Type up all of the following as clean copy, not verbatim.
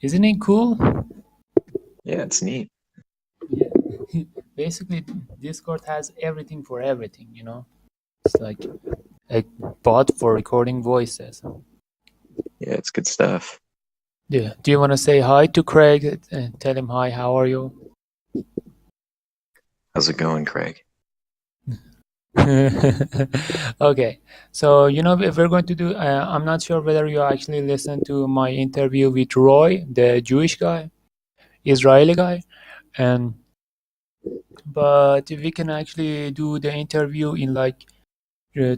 Isn't it cool? Yeah, it's neat. Yeah. Basically, Discord has everything for everything, you know? It's like a bot for recording voices. Yeah, it's good stuff. Yeah. Do you want to say hi to Craig and tell him hi, how are you? How's it going, Craig? Okay. So, you know, if we're going to do, I'm not sure whether you actually listened to my interview with Roy, the Jewish guy, Israeli guy. And but we can actually do the interview in like uh,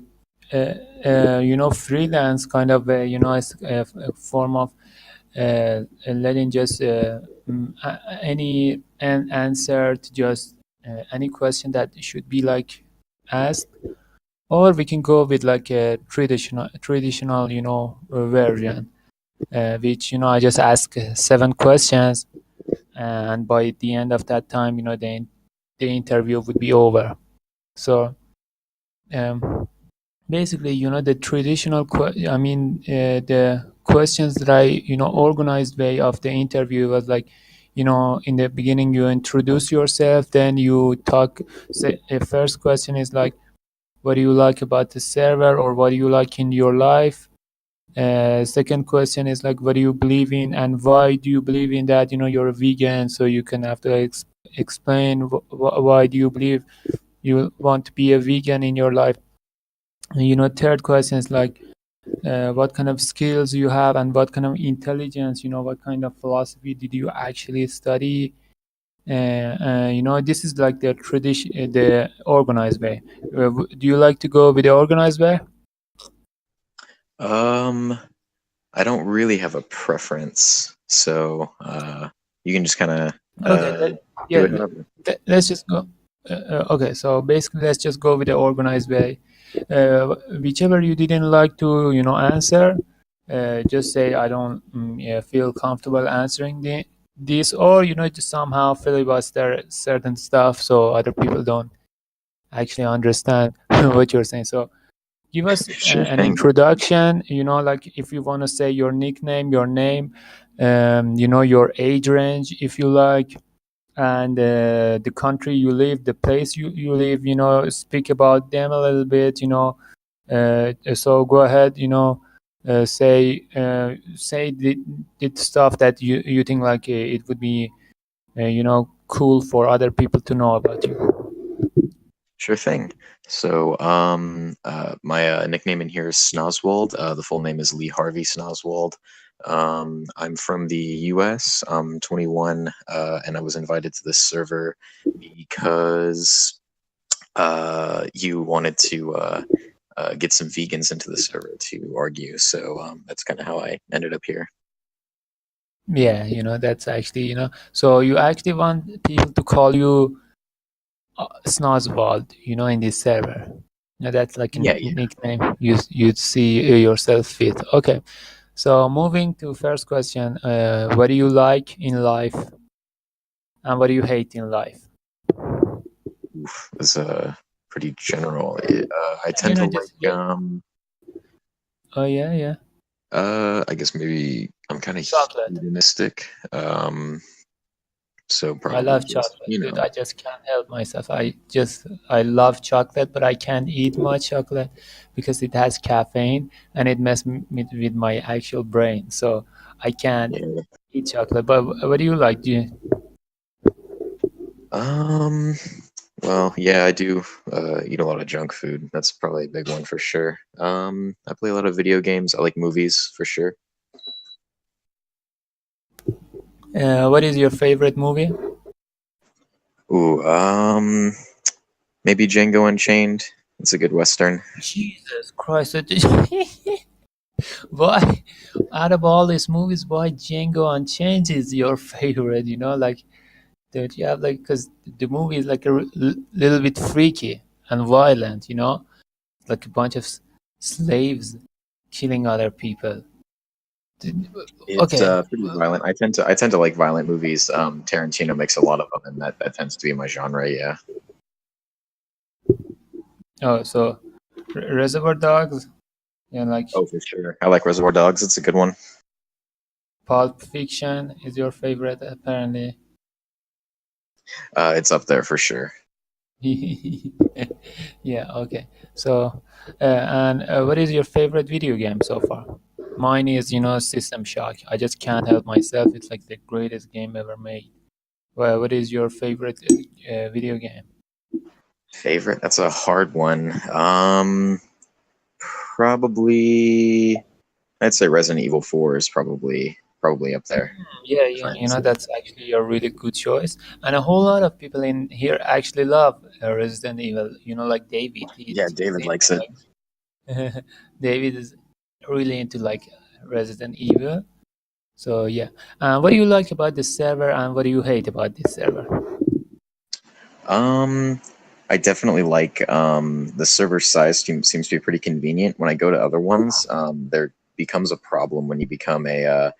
you know, freelance kind of way, you know, as a form of letting just any an answer to just any question that should be like asked, or we can go with like a traditional, you know, version, which, you know, I just ask 7 questions, and by the end of that time, you know, the interview would be over. So um, basically, you know, the the questions that I, you know, organized way of the interview was like, you know, in the beginning you introduce yourself, then you talk. Say, the first question is like, what do you like about the server, or what do you like in your life? Second question is like, what do you believe in, and why do you believe in that? You know, you're a vegan, so you can have to explain why do you believe you want to be a vegan in your life. You know, third question is like, what kind of skills you have, and what kind of intelligence, you know, what kind of philosophy did you actually study. You know, this is like the tradition, the organized way. Do you like to go with the organized way? Um, I don't really have a preference, so you can just kind of Okay, do yeah, it however. let's just go. Okay, so basically, let's just go with the organized way. Whichever you didn't like to, you know, answer, just say I don't yeah, feel comfortable answering this, or, you know, just somehow filibuster certain stuff so other people don't actually understand what you're saying. So give us Sure an thing. introduction. You know, like if you want to say your nickname, your name, you know, your age range, if you like, and the country you live, the place you live, you know, speak about them a little bit, you know. So go ahead, you know, say the stuff that you think like it would be, you know, cool for other people to know about you. Sure thing. So, my nickname in here is Snozwald. The full name is Lee Harvey Snozwald. I'm from the US. I'm 21, and I was invited to this server because you wanted to get some vegans into the server to argue. So that's kind of how I ended up here. Yeah, you know, that's actually, you know, so you actually want people to call you Snozwald, you know, in this server. You know, that's like a Yeah, yeah. nickname you'd see yourself fit. Okay. So moving to first question, what do you like in life, and what do you hate in life? Oof, is pretty general. I You tend to know, like oh yeah, yeah, I guess maybe I'm kind of chocolate. hedonistic. So I probably love just, chocolate, dude. I just can't help myself. I love chocolate, but I can't eat much chocolate because it has caffeine and it messes with my actual brain. So I can't yeah. eat chocolate. But what do you like? Um, well, yeah, I do eat a lot of junk food. That's probably a big one for sure. I play a lot of video games. I like movies for sure. What is your favorite movie? Ooh, maybe Django Unchained. It's a good Western. Jesus Christ! Why, out of all these movies, why Django Unchained is your favorite? You know, like, don't you have like, because the movie is like a little bit freaky and violent. You know, like a bunch of slaves killing other people. It's Okay. pretty violent. I tend to like violent movies. Tarantino makes a lot of them, and that tends to be my genre. Yeah. Oh, so Reservoir Dogs. Yeah, like Oh, for sure. I like Reservoir Dogs. It's a good one. Pulp Fiction is your favorite, apparently. It's up there for sure. Yeah, okay. So, and what is your favorite video game so far? Mine is, System Shock. I just can't help myself. It's like the greatest game ever made. Well, what is your favorite video game? Favorite? That's a hard one. Probably I'd say Resident Evil 4 is probably up there. Yeah, If I yeah, had to say. that's actually a really good choice. And a whole lot of people in here actually love Resident Evil. Like David, Yeah, he's David likes into it. like David is really into like Resident Evil. So yeah, what do you like about this server, and what do you hate about this server? Um, I definitely like the server size seems to be pretty convenient. When I go to other ones, there becomes a problem when you become a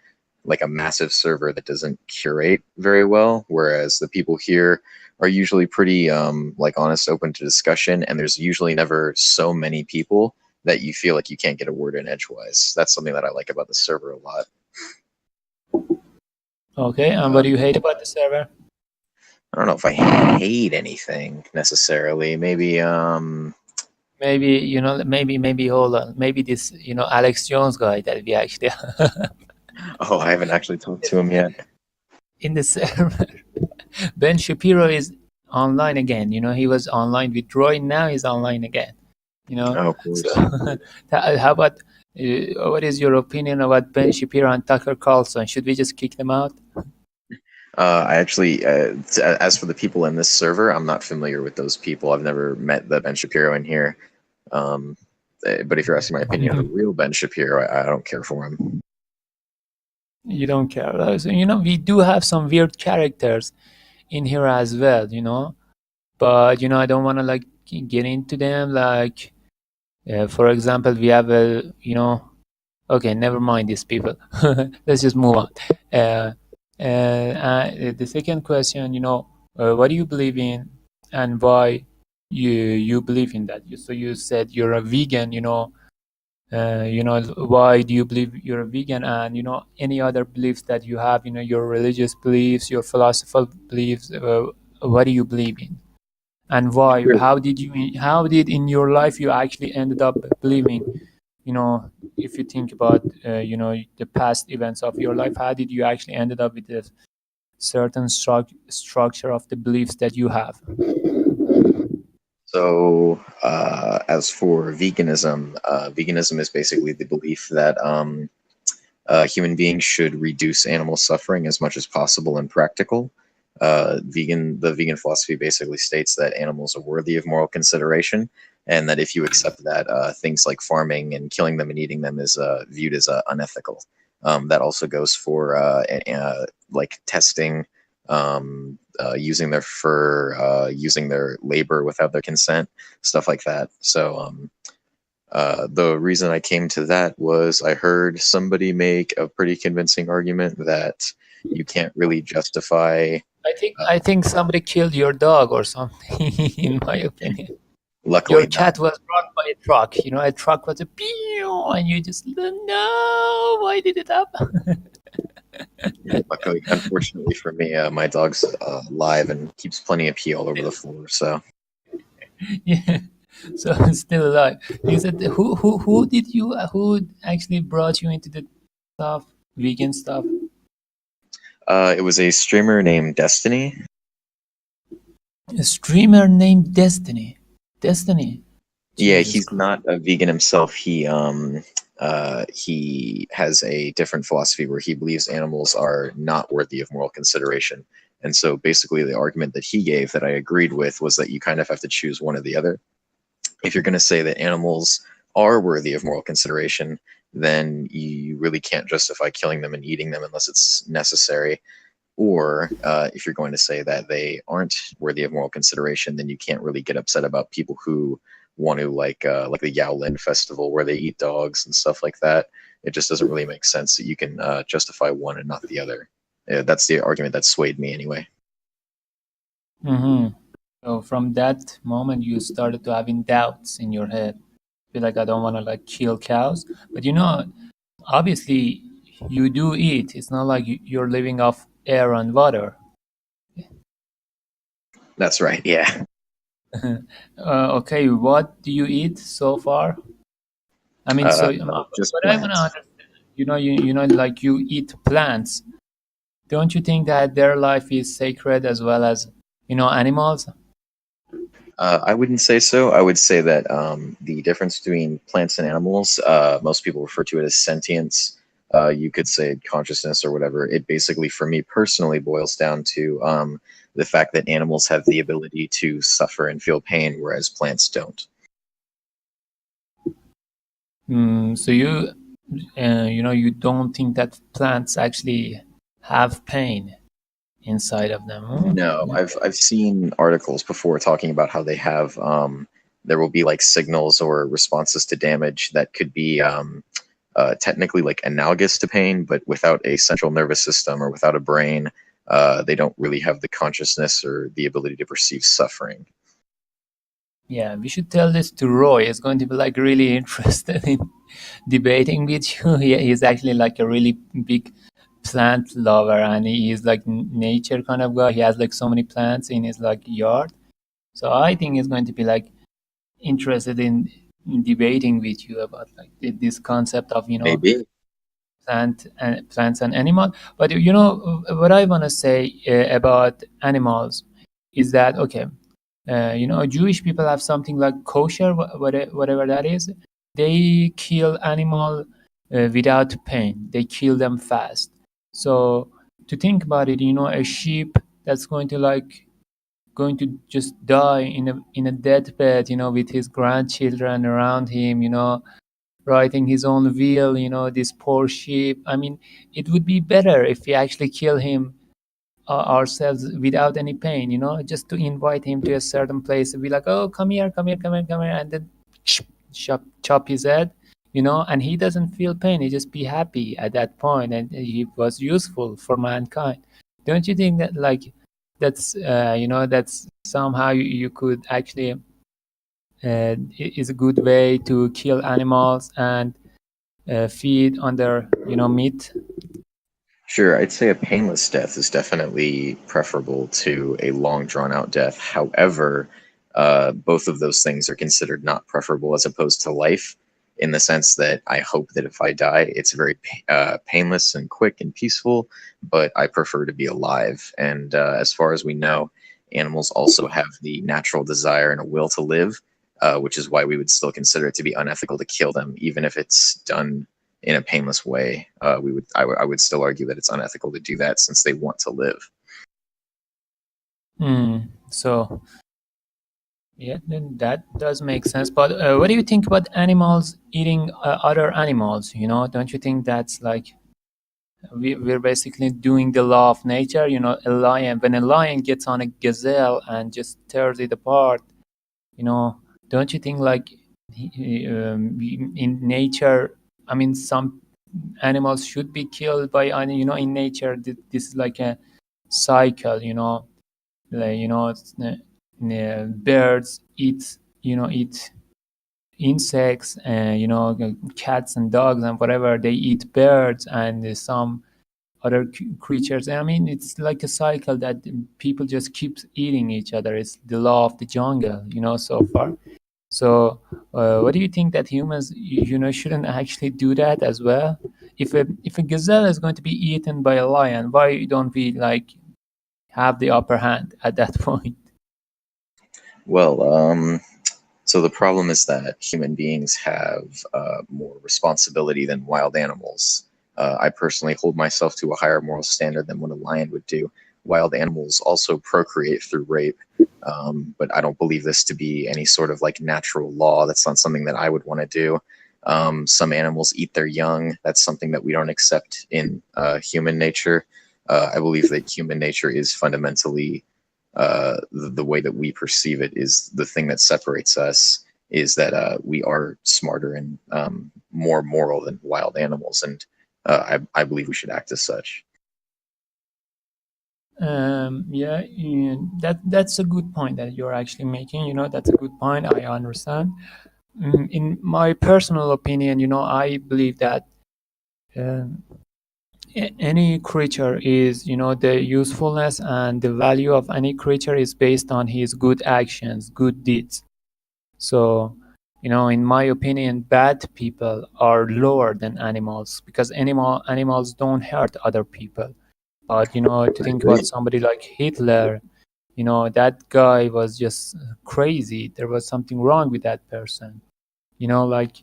like a massive server that doesn't curate very well. Whereas the people here are usually pretty like honest, open to discussion, and there's usually never so many people that you feel like you can't get a word in edgewise. That's something that I like about the server a lot. Okay, and what do you hate about the server? I don't know if I hate anything necessarily. Maybe Maybe maybe hold on, maybe this Alex Jones guy that we actually oh, I haven't actually talked to him yet. in the server. Ben Shapiro is online again. He was online with Roy. Now he's online again. Oh, of So course. how about what is your opinion about Ben Shapiro and Tucker Carlson? Should we just kick them out? I actually, as for the people in this server, I'm not familiar with those people. I've never met the Ben Shapiro in here. Um, but if you're asking my opinion on the real Ben Shapiro, I don't care for him. You don't care. So, we do have some weird characters in here as well. But I don't want to like get into them. Like, for example, we have a okay, never mind these people. Let's just move on. Uh, the second question, what do you believe in, and why you believe in that? So you said you're a vegan. Why do you believe you're a vegan, and any other beliefs that you have? Your religious beliefs, your philosophical beliefs. What do you believe in, and why? Sure. How did in your life you actually ended up believing? If you think about the past events of your life, how did you actually ended up with a certain structure of the beliefs that you have? So, as for veganism, veganism is basically the belief that human beings should reduce animal suffering as much as possible and practical. The vegan philosophy basically states that animals are worthy of moral consideration, and that if you accept that, things like farming and killing them and eating them is viewed as unethical. That also goes for like testing, using their fur, using their labor without their consent, stuff like that. So the reason I came to that was I heard somebody make a pretty convincing argument that you can't really justify. I think somebody killed your dog or something. In my opinion, your Luckily, not. cat was run by a truck. A truck was a pew, and you just no. Why did it happen? Luckily, unfortunately for me, my dog's alive and keeps plenty of pee all over the floor. So Yeah. So it's still alive. You said who actually brought you into the stuff, vegan stuff? it was a streamer named Destiny. A streamer named Destiny. Destiny. Yeah, Jesus he's Christ. not a vegan himself. He has a different philosophy where he believes animals are not worthy of moral consideration. And so basically the argument that he gave that I agreed with was that you kind of have to choose one or the other. If you're going to say that animals are worthy of moral consideration, then you really can't justify killing them and eating them unless it's necessary. Or if you're going to say that they aren't worthy of moral consideration, then you can't really get upset about people who want to like the Yowlin festival where they eat dogs and stuff like that. It just doesn't really make sense that you can justify one and not the other. That's the argument that swayed me anyway. Mm-hmm. So from that moment, you started to having doubts in your head. Feel like I don't want to like kill cows, but obviously you do eat. It's not like you're living off air and water. That's right. Yeah. Okay, what do you eat so far? I mean, so Just what I want to plants. understand, like you eat plants. Don't you think that their life is sacred as well as, animals? I wouldn't say so. I would say that the difference between plants and animals, most people refer to it as sentience. You could say consciousness or whatever. It basically, for me personally, boils down to the fact that animals have the ability to suffer and feel pain, whereas plants don't. So you don't think that plants actually have pain inside of them? No, I've seen articles before talking about how they have there will be like signals or responses to damage that could be technically like analogous to pain, but without a central nervous system or without a brain, they don't really have the consciousness or the ability to perceive suffering. Yeah, we should tell this to Roy. He's going to be like really interested in debating with you. He's actually like a really big plant lover, and he is like nature kind of guy. He has like so many plants in his like yard. So I think he's going to be like interested in debating with you about like this concept of Maybe. plants and animal. But what I want to say about animals is that okay, Jewish people have something like kosher, whatever that is. They kill animal without pain. They kill them fast. So to think about it, a sheep that's going to just die in a deathbed, with his grandchildren around him, writing his own will, this poor sheep. I mean, it would be better if we actually kill him ourselves without any pain, just to invite him to a certain place and be like, oh, come here, come here, come here, come here, and then chop his head, and he doesn't feel pain. He just be happy at that point, and he was useful for mankind. Don't you think that like that's somehow you could actually is a good way to kill animals and feed on their meat? Sure, I'd say a painless death is definitely preferable to a long drawn out death. However, both of those things are considered not preferable as opposed to life, in the sense that I hope that if I die, it's very painless and quick and peaceful, but I prefer to be alive. And as far as we know, animals also have the natural desire and a will to live, which is why we would still consider it to be unethical to kill them, even if it's done in a painless way. I would still argue that it's unethical to do that since they want to live. So yeah, then that does make sense. But what do you think about animals eating other animals? Don't you think that's like we're basically doing the law of nature? A lion, when a lion gets on a gazelle and just tears it apart, you know, don't you think like in nature, I mean, some animals should be killed by, in nature, this is like a cycle, like, birds eat insects, and cats and dogs and whatever, they eat birds, and some other creatures. I mean, it's like a cycle that people just keep eating each other. It's the law of the jungle, so far. So what do you think that humans shouldn't actually do that as well? If a gazelle is going to be eaten by a lion, why don't we like have the upper hand at that point? Well, so the problem is that human beings have more responsibility than wild animals. I personally hold myself to a higher moral standard than what a lion would do. Wild animals also procreate through rape, but I don't believe this to be any sort of like natural law. That's not something that I would want to do. Some animals eat their young. That's something that we don't accept in human nature. I believe that human nature is fundamentally the way that we perceive it is the thing that separates us is that we are smarter and more moral than wild animals, and I believe we should act as such. Yeah, that's a good point that you're actually making. That's a good point. I understand. In my personal opinion, I believe that. any creature is, the usefulness and the value of any creature is based on his good actions, good deeds. So, in my opinion, bad people are lower than animals because animals don't hurt other people. But to I think about agree. somebody like Hitler, that guy was just crazy. There was something wrong with that person. Like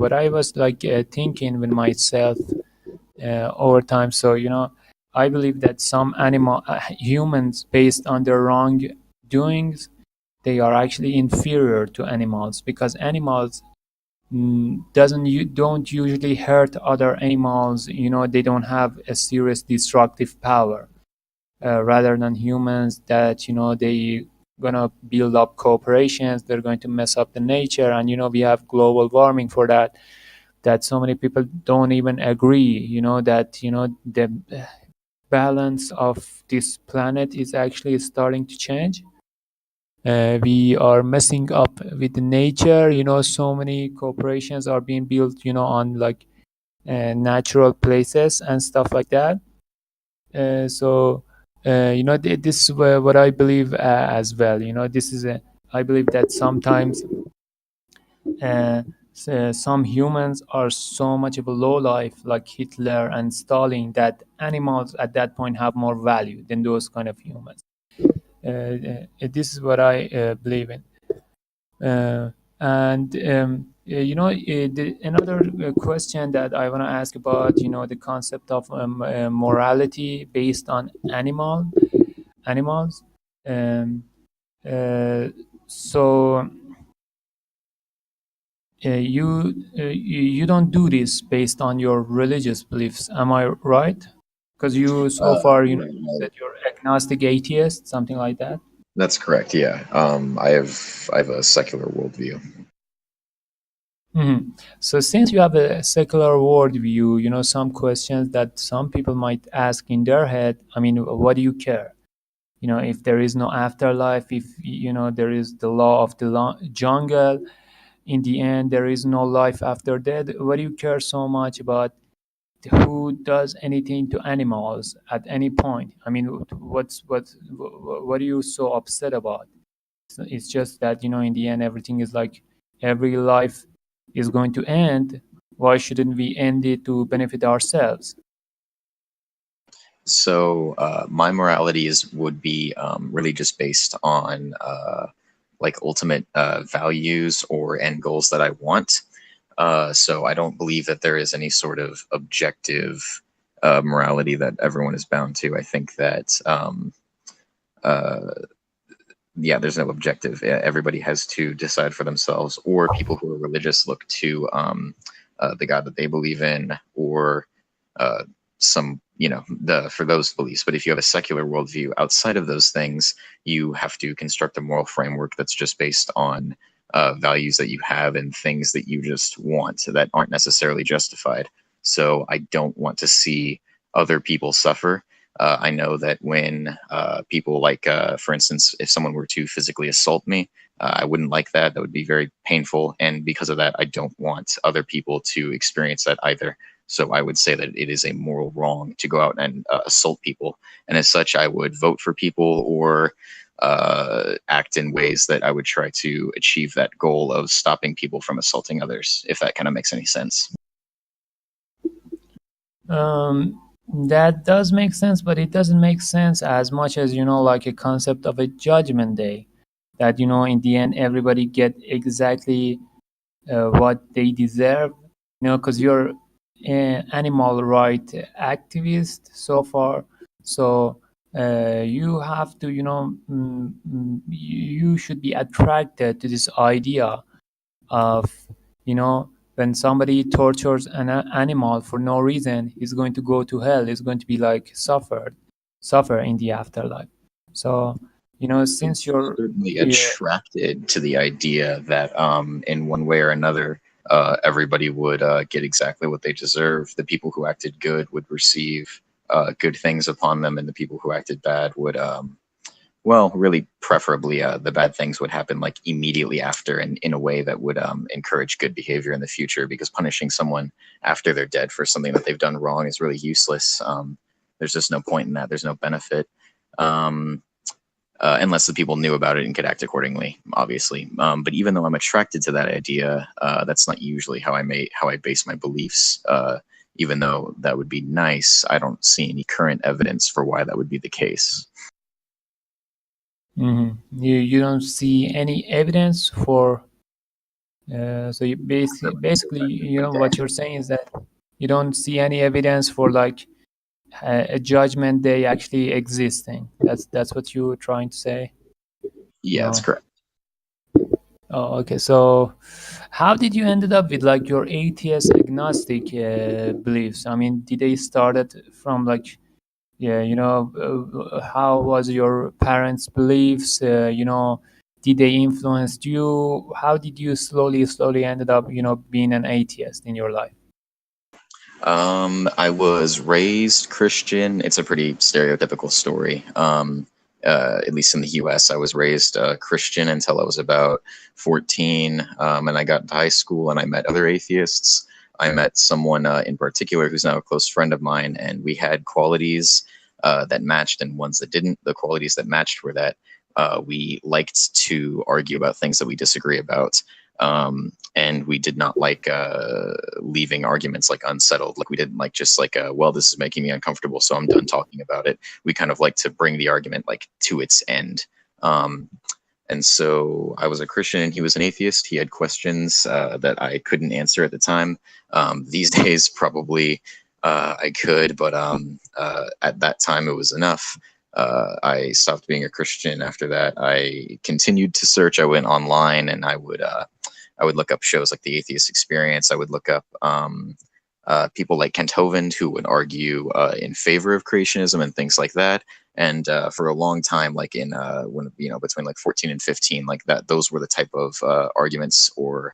what I was like thinking with myself over time. So I believe that some animal humans, based on their wrong doings, they are actually inferior to animals because animals doesn't you don't usually hurt other animals. They don't have a serious destructive power, rather than humans that they gonna build up corporations, they're going to mess up the nature. And we have global warming for that so many people don't even agree, that the balance of this planet is actually starting to change. We are messing up with the nature. So many corporations are being built on like natural places and stuff like that. So this is what I believe as well. This is a I believe that sometimes uh, some humans are so much of a low life like Hitler and Stalin that animals at that point have more value than those kind of humans. This is what I believe in. And another question that I want to ask about, the concept of morality based on animals. Um, uh, so you don't do this based on your religious beliefs, am I right? Because you so far you No, said you're agnostic atheist, something like that. that's correct. Yeah. I have a secular worldview. So since you have a secular worldview, some questions that some people might ask in their head, I mean, what do you care? If there is no afterlife, if there is the law of the jungle, in the end there is no life after death, what do you care so much about who does anything to animals at any point? I mean, what are you so upset about? It's just that in the end everything is like every life is going to end. Why shouldn't we end it to benefit ourselves? So my morality is would be really just based on like ultimate values or end goals that I want. So I don't believe that there is any sort of objective morality that everyone is bound to. I think that uh, yeah, there's no objective. Everybody has to decide for themselves, or people who are religious look to the God that they believe in, or uh, some, the for those beliefs. But if you have a secular worldview outside of those things, you have to construct a moral framework that's just based on values that you have and things that you just want that aren't necessarily justified. So I don't want to see other people suffer. I know that when people like, for instance, if someone were to physically assault me, I wouldn't like that. That would be very painful. And because of that, I don't want other people to experience that either. So I would say that it is a moral wrong to go out and assault people. And as such, I would vote for people or act in ways that I would try to achieve that goal of stopping people from assaulting others, if that kind of makes any sense. That does make sense, but it doesn't make sense as much as like a concept of a judgment day, that in the end everybody get exactly what they deserve. Because you're an animal right activist so far. So you have to you should be attracted to this idea of when somebody tortures an animal for no reason, he's going to go to hell, he's going to be like suffer in the afterlife. So I'm since you're certainly yeah, attracted to the idea that in one way or another, everybody would get exactly what they deserve. The people who acted good would receive good things upon them, and the people who acted bad Well, really, preferably, the bad things would happen like immediately after, and in a way that would encourage good behavior in the future. Because punishing someone after they're dead for something that they've done wrong is really useless. There's just no point in that. There's no benefit, um, unless the people knew about it and could act accordingly, obviously. But even though I'm attracted to that idea, that's not usually how I base my beliefs. Even though that would be nice, I don't see any current evidence for why that would be the case. You don't see any evidence for so you basically what you're saying is that you don't see any evidence for like a judgment day actually existing. That's what you're trying to say. Yeah, that's No. correct. Oh, okay. So, how did you ended up with like your atheist agnostic beliefs? I mean, did they started from like, yeah, how was your parents' beliefs? Did they influence you? How did you slowly ended up, being an atheist in your life? I was raised Christian. It's a pretty stereotypical story. At least in the U.S., I was raised Christian until I was about 14, and I got into high school and I met other atheists. I met someone in particular who's now a close friend of mine, and we had qualities that matched and ones that didn't. The qualities that matched were that we liked to argue about things that we disagree about. And we did not like leaving arguments like unsettled. Like we didn't like just like, well, this is making me uncomfortable, so I'm done talking about it. We kind of like to bring the argument like to its end. Um, and so I was a Christian and he was an atheist. He had questions that I couldn't answer at the time. These days, probably I could, but at that time it was enough. I stopped being a Christian after that. I continued to search. I went online and I would look up shows like The Atheist Experience. I would look up people like Kent Hovind who would argue in favor of creationism and things like that. And for a long time, like in when between like 14 and 15, like that, those were the type of arguments or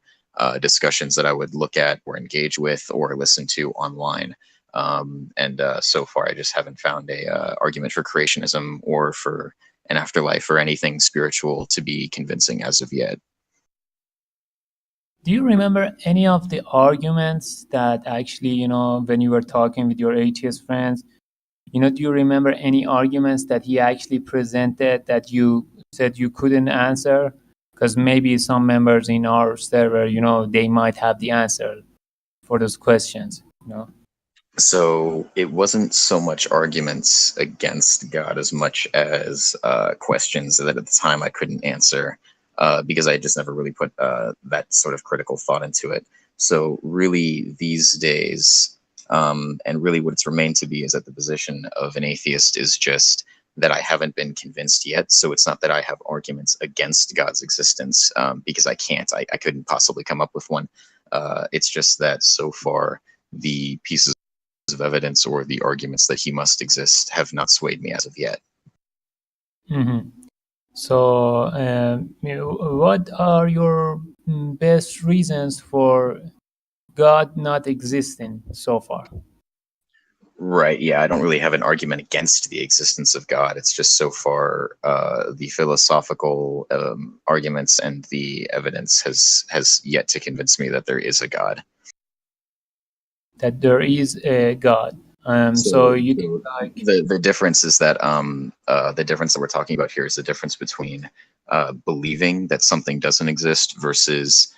discussions that I would look at or engage with or listen to online. And so far, I just haven't found a argument for creationism or for an afterlife or anything spiritual to be convincing as of yet. Do you remember any of the arguments that actually, when you were talking with your atheist friends, do you remember any arguments that he actually presented that you said you couldn't answer? Because maybe some members in our server, they might have the answer for those questions. So it wasn't so much arguments against God as much as questions that at the time I couldn't answer because I just never really put that sort of critical thought into it. So really, these days, and really what it's remained to be is that the position of an atheist is just that I haven't been convinced yet. So it's not that I have arguments against God's existence because I can't. I couldn't possibly come up with one. It's just that so far the pieces of evidence or the arguments that he must exist have not swayed me as of yet. Mm-hmm. So, what are your best reasons for God not existing so far? Right. Yeah, I don't really have an argument against the existence of God. It's just so far the philosophical arguments and the evidence has yet to convince me that there is a God. That there is a God. So So, you think so like, the difference is that the difference that we're talking about here is the difference between believing that something doesn't exist versus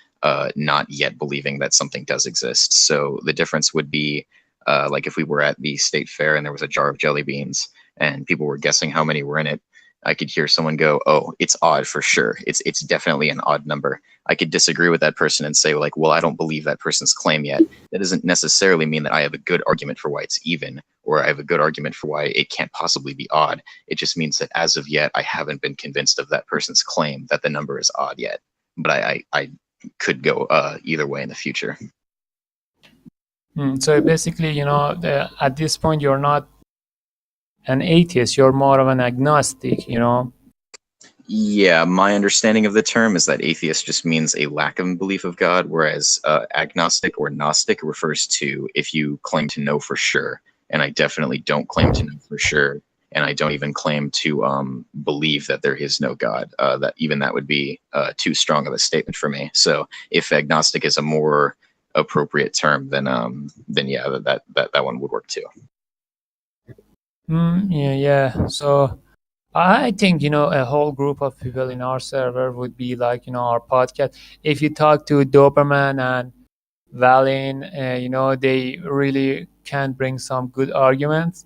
not yet believing that something does exist. So the difference would be like if we were at the state fair and there was a jar of jelly beans and people were guessing how many were in it. I could hear someone go, "Oh, it's odd for sure. It's definitely an odd number." I could disagree with that person and say, like, "Well, I don't believe that person's claim yet." That doesn't necessarily mean that I have a good argument for why it's even, or I have a good argument for why it can't possibly be odd. It just means that as of yet, I haven't been convinced of that person's claim that the number is odd yet. But I could go either way in the future. so basically, at this point, you're not an atheist, you're more of an agnostic. Yeah, my understanding of the term is that atheist just means a lack of belief of God, whereas agnostic or Gnostic refers to if you claim to know for sure. And I definitely don't claim to know for sure. and I don't even claim to believe that there is no God. That would be too strong of a statement for me. So if agnostic is a more appropriate term, then yeah, that one would work too. Yeah, yeah. So I think, a whole group of people in our server would be like, our podcast. If you talk to Doberman and Valin, they really can bring some good arguments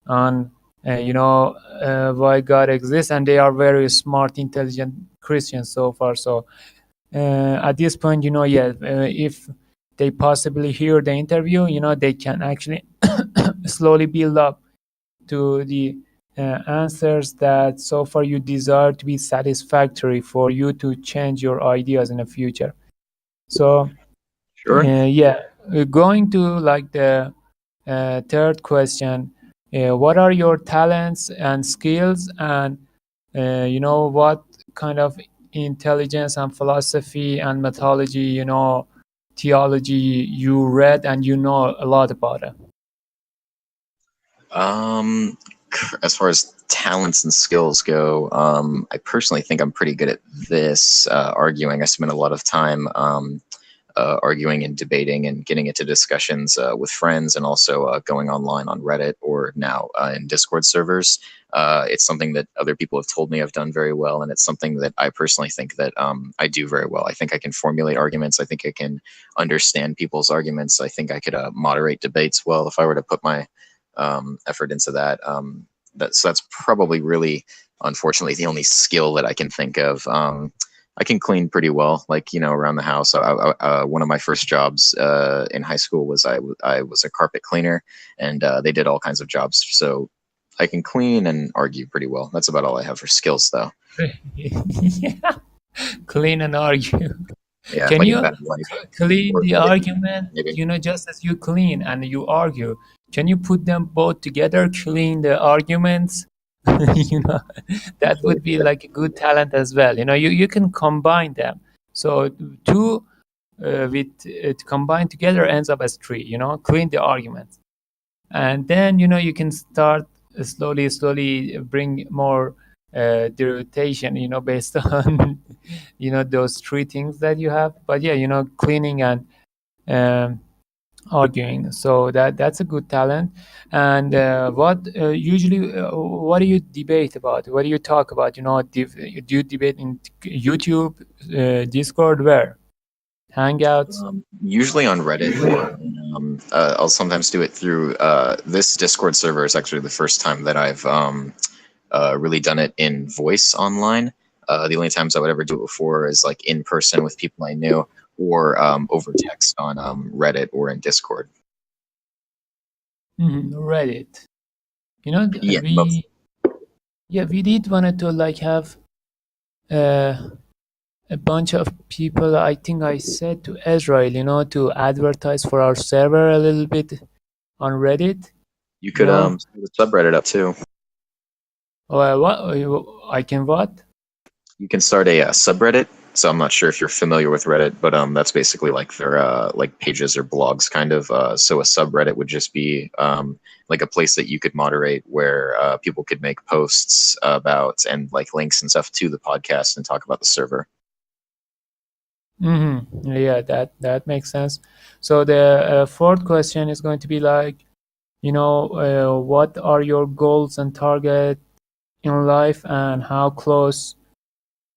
on, why God exists, and they are very smart, intelligent Christians so far. So at this point, yeah, if they possibly hear the interview, they can actually slowly build up to the answers that so far you desire to be satisfactory for you to change your ideas in the future. So Sure. yeah, going to like the third question, what are your talents and skills, and what kind of intelligence and philosophy and mythology, theology you read and a lot about it? Um, as far as talents and skills go, I personally think I'm pretty good at this, arguing. I spend a lot of time arguing and debating and getting into discussions with friends, and also going online on Reddit or now in Discord servers. It's something that other people have told me I've done very well, and it's something that I personally think that I do very well. I think I can formulate arguments. I think I can understand people's arguments. I think I could moderate debates well if I were to put my effort into that. So that's probably really, unfortunately, the only skill that I can think of. I can clean pretty well, like, around the house. One of my first jobs in high school was I was a carpet cleaner, and they did all kinds of jobs. So I can clean and argue pretty well. That's about all I have for skills, though. Yeah, clean and argue. Yeah, Can like a you bad wife, clean or the argument, maybe. just as you clean and you argue? Can you put them both together, clean the arguments? you know, that would be like a good talent as well. You can combine them. So two with it combined together ends up as three. Clean the arguments, and then you can start slowly bring more derivation, based on those three things that you have. But yeah, cleaning and um, arguing, so that's a good talent. And what usually what do you debate about, what do you talk about? Do you debate in YouTube, Discord, where, Hangouts? Usually on Reddit, or I'll sometimes do it through this Discord server. Is actually the first time that I've really done it in voice online. The only times I would ever do it before is like in person with people I knew, or over text on Reddit or in Discord. Reddit. Yeah, most. We yeah, we did wanted to like have uh, a bunch of people. I think I said to Israel, to advertise for our server a little bit on Reddit. You You could know, start a subreddit up too. well, what I can what? You can start a subreddit. So I'm not sure if you're familiar with Reddit, but that's basically like their like pages or blogs kind of. So a subreddit would just be like a place that you could moderate, where people could make posts about and like links and stuff to the podcast and talk about the server. Yeah, that makes sense. So the fourth question is going to be like, what are your goals and target in life, and how close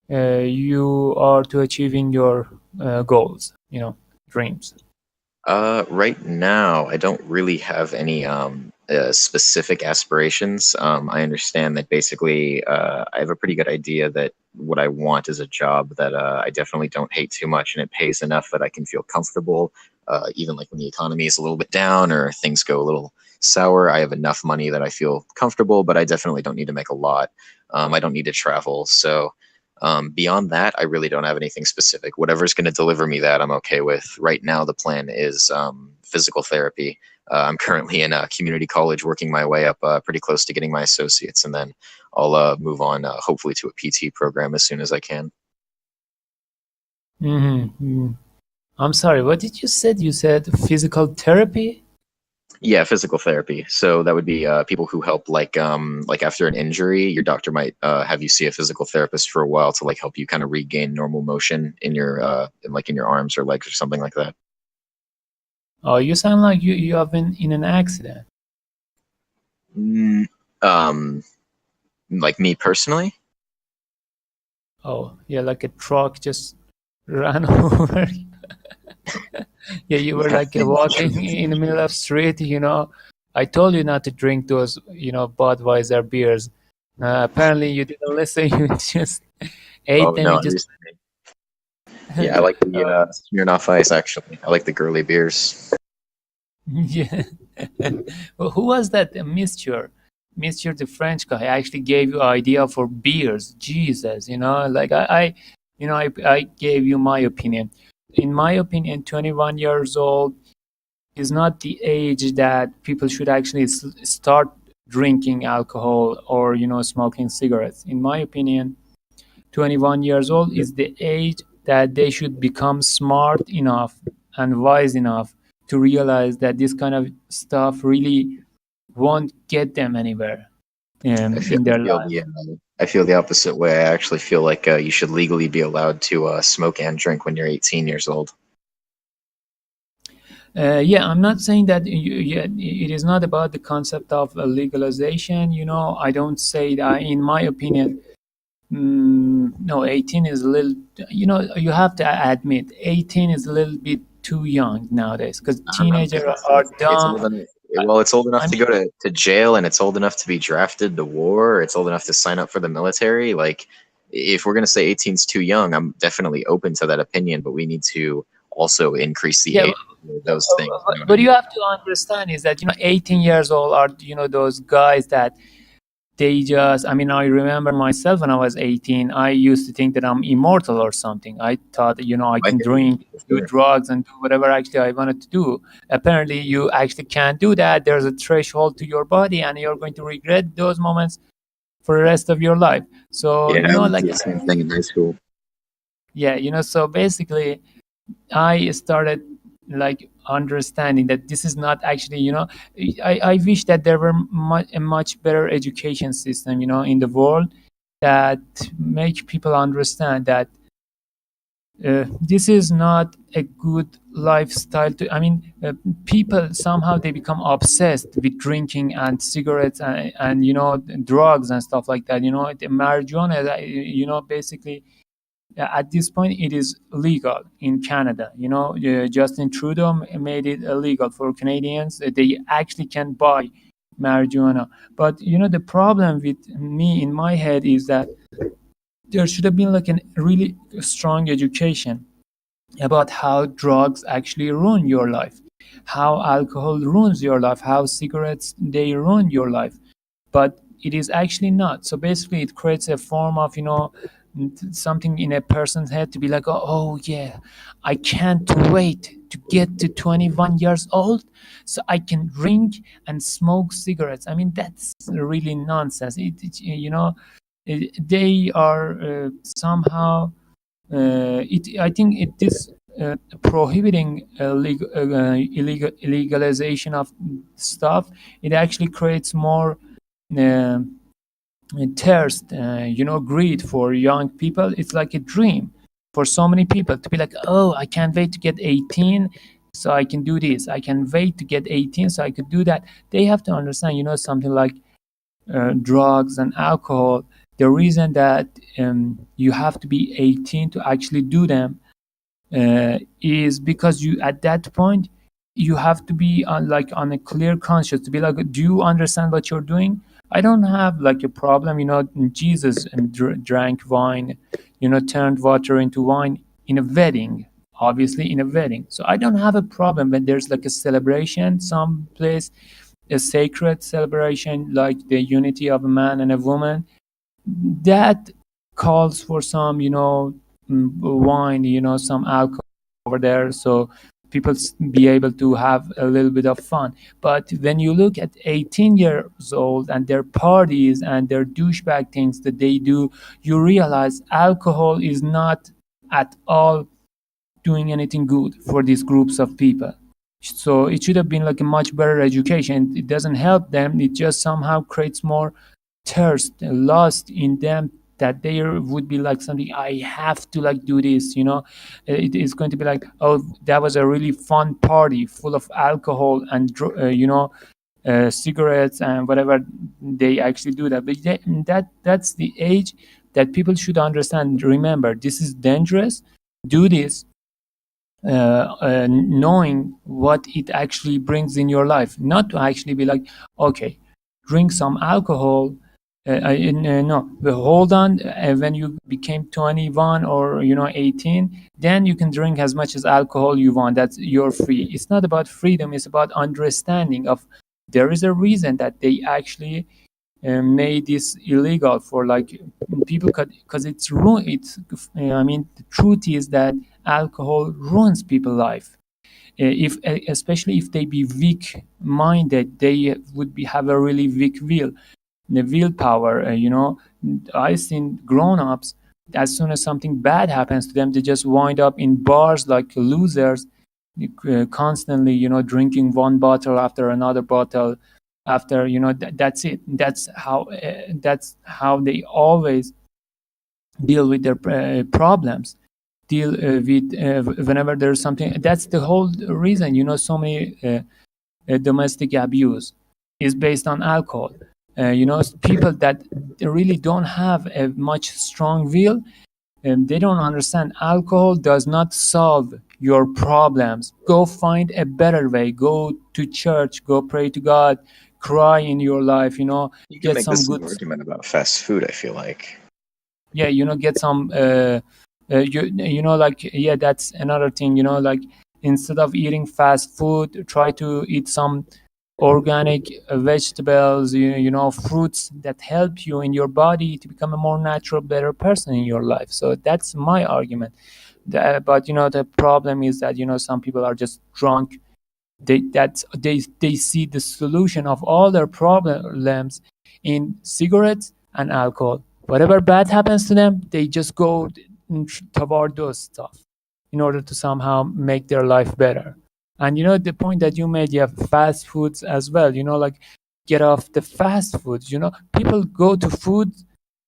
you are to achieving your goals, dreams? Right now, I don't really have any specific aspirations. I understand that basically I have a pretty good idea that what I want is a job that I definitely don't hate too much, and it pays enough that I can feel comfortable. Even like when the economy is a little bit down or things go a little sour, I have enough money that I feel comfortable, but I definitely don't need to make a lot. I don't need to travel. So beyond that, I really don't have anything specific. Whatever's going to deliver me that, I'm okay with. Right now, the plan is physical therapy. I'm currently in a community college, working my way up pretty close to getting my associates, and then I'll move on, hopefully, to a PT program as soon as I can. I'm sorry, what did you said? You said physical therapy? Yeah, physical therapy. So that would be people who help like after an injury, your doctor might have you see a physical therapist for a while to like help you kind of regain normal motion in your arms or legs or something like that. Oh, you sound like you have been in an accident. Mm, um, like me personally? Oh, yeah, like a truck just ran over. Yeah, you were Yeah, like walking in the middle of street, you know. I told you not to drink those, you know, Budweiser beers. Apparently you didn't listen. You just ate oh them. no, You I just just yeah, I like the uh, Smirnoff Ice actually. I like the girly beers. yeah. Well, who was that? Monsieur, Monsieur, the French guy, actually gave you idea for beers. Jesus, you know, like you know, I gave you my opinion. In my opinion, 21 years old is not the age that people should actually start drinking alcohol or, you know, smoking cigarettes. In my opinion, 21 years old is the age that they should become smart enough and wise enough to realize that this kind of stuff really won't get them anywhere in their life. I feel the opposite way. I actually feel like you should legally be allowed to smoke and drink when you're 18 years old. Yeah, I'm not saying that yeah, it is not about the concept of legalization. You know, I don't say that. In my opinion, no, 18 is a little, you know, you have to admit 18 is a little bit too young nowadays because No, no, teenagers because are it's dumb. old enough. Well, it's old enough I to mean, go to jail, and it's old enough to be drafted to war. It's old enough to sign up for the military. Like, if we're gonna say 18 is too young, I'm definitely open to that opinion. But we need to also increase the yeah, age for those things. You know what I but you mean? have to understand is that, you know, 18 years old are, you know, those guys that they just, I mean, I remember myself when I was 18, I used to think that I'm immortal or something. I thought, you know, I I can hear you drink, for do sure. drugs, and do whatever actually I wanted to do. Apparently, you actually can't do that. There's a threshold to your body, and you're going to regret those moments for the rest of your life. So, Yeah, you I know, went like, through the same thing in high school. yeah, you know, so basically, I started like understanding that this is not actually, you know, I wish that there were a much better education system, you know, in the world that make people understand that this is not a good lifestyle to, I mean, people somehow they become obsessed with drinking and cigarettes and you know, drugs and stuff like that, you know, the marijuana, you know, basically at this point it is legal in Canada, you know. Justin Trudeau made it illegal for Canadians. They actually can buy marijuana, but you know, the problem with me in my head is that there should have been like a really strong education about how drugs actually ruin your life, how alcohol ruins your life, how cigarettes they ruin your life, but it is actually not. So basically it creates a form of, you know, something in a person's head to be like, oh yeah, I can't wait to get to 21 years old so I can drink and smoke cigarettes. I mean, that's really nonsense. You know, they are somehow I think it is prohibiting illegalization of stuff. It actually creates more uh, thirst, you know, greed for young people. It's like a dream for so many people to be like, oh, I can't wait to get 18 so I can do this. I can wait to get 18 so I could do that. They have to understand, you know, something like drugs and alcohol. The reason that you have to be 18 to actually do them is because you at that point you have to be on, like, on a clear conscience to be like, do you understand what you're doing? I don't have like a problem, you know. Jesus drank wine, you know, turned water into wine in a wedding, obviously in a wedding. So I don't have a problem when there's like a celebration someplace, a sacred celebration like the unity of a man and a woman that calls for some, you know, wine, you know, some alcohol over there, so people be able to have a little bit of fun. But when you look at 18 years old and their parties and their douchebag things that they do, you realize alcohol is not at all doing anything good for these groups of people. So it should have been like a much better education. It doesn't help them. It just somehow creates more thirst, lust in them, that they would be like something, I have to like do this, you know. It is going to be like, oh, that was a really fun party full of alcohol and cigarettes and whatever. They actually do that, but that's the age that people should understand. Remember, this is dangerous. Do this knowing what it actually brings in your life, not to actually be like, okay, drink some alcohol. No, but hold on. When you became 21 or 18, then you can drink as much as alcohol you want. That's you're free. It's not about freedom. It's about understanding of there is a reason that they actually made this illegal for like people, because it's ruin. It's I mean, the truth is that alcohol ruins people's life. If especially if they be weak minded, they would be have a really weak will, the willpower. I've seen grown-ups, as soon as something bad happens to them, they just wind up in bars like losers, constantly, drinking one bottle after another bottle after, that's it. That's how they always deal with their problems, deal with whenever there's something. That's the whole reason, so many domestic abuse is based on alcohol. People that really don't have a much strong will, they don't understand alcohol does not solve your problems. Go find a better way. Go to church, go pray to God, cry in your life, You can get make the some same good. argument about fast food, I feel like. Yeah, get some like, yeah, that's another thing, like, instead of eating fast food, try to eat some organic vegetables, fruits that help you in your body to become a more natural, better person in your life. So that's my argument. But the problem is that some people are just drunk. They see the solution of all their problems in cigarettes and alcohol. Whatever bad happens to them, they just go toward those stuff in order to somehow make their life better. And the point that you made, you have fast foods as well. Like, get off the fast foods. People go to food,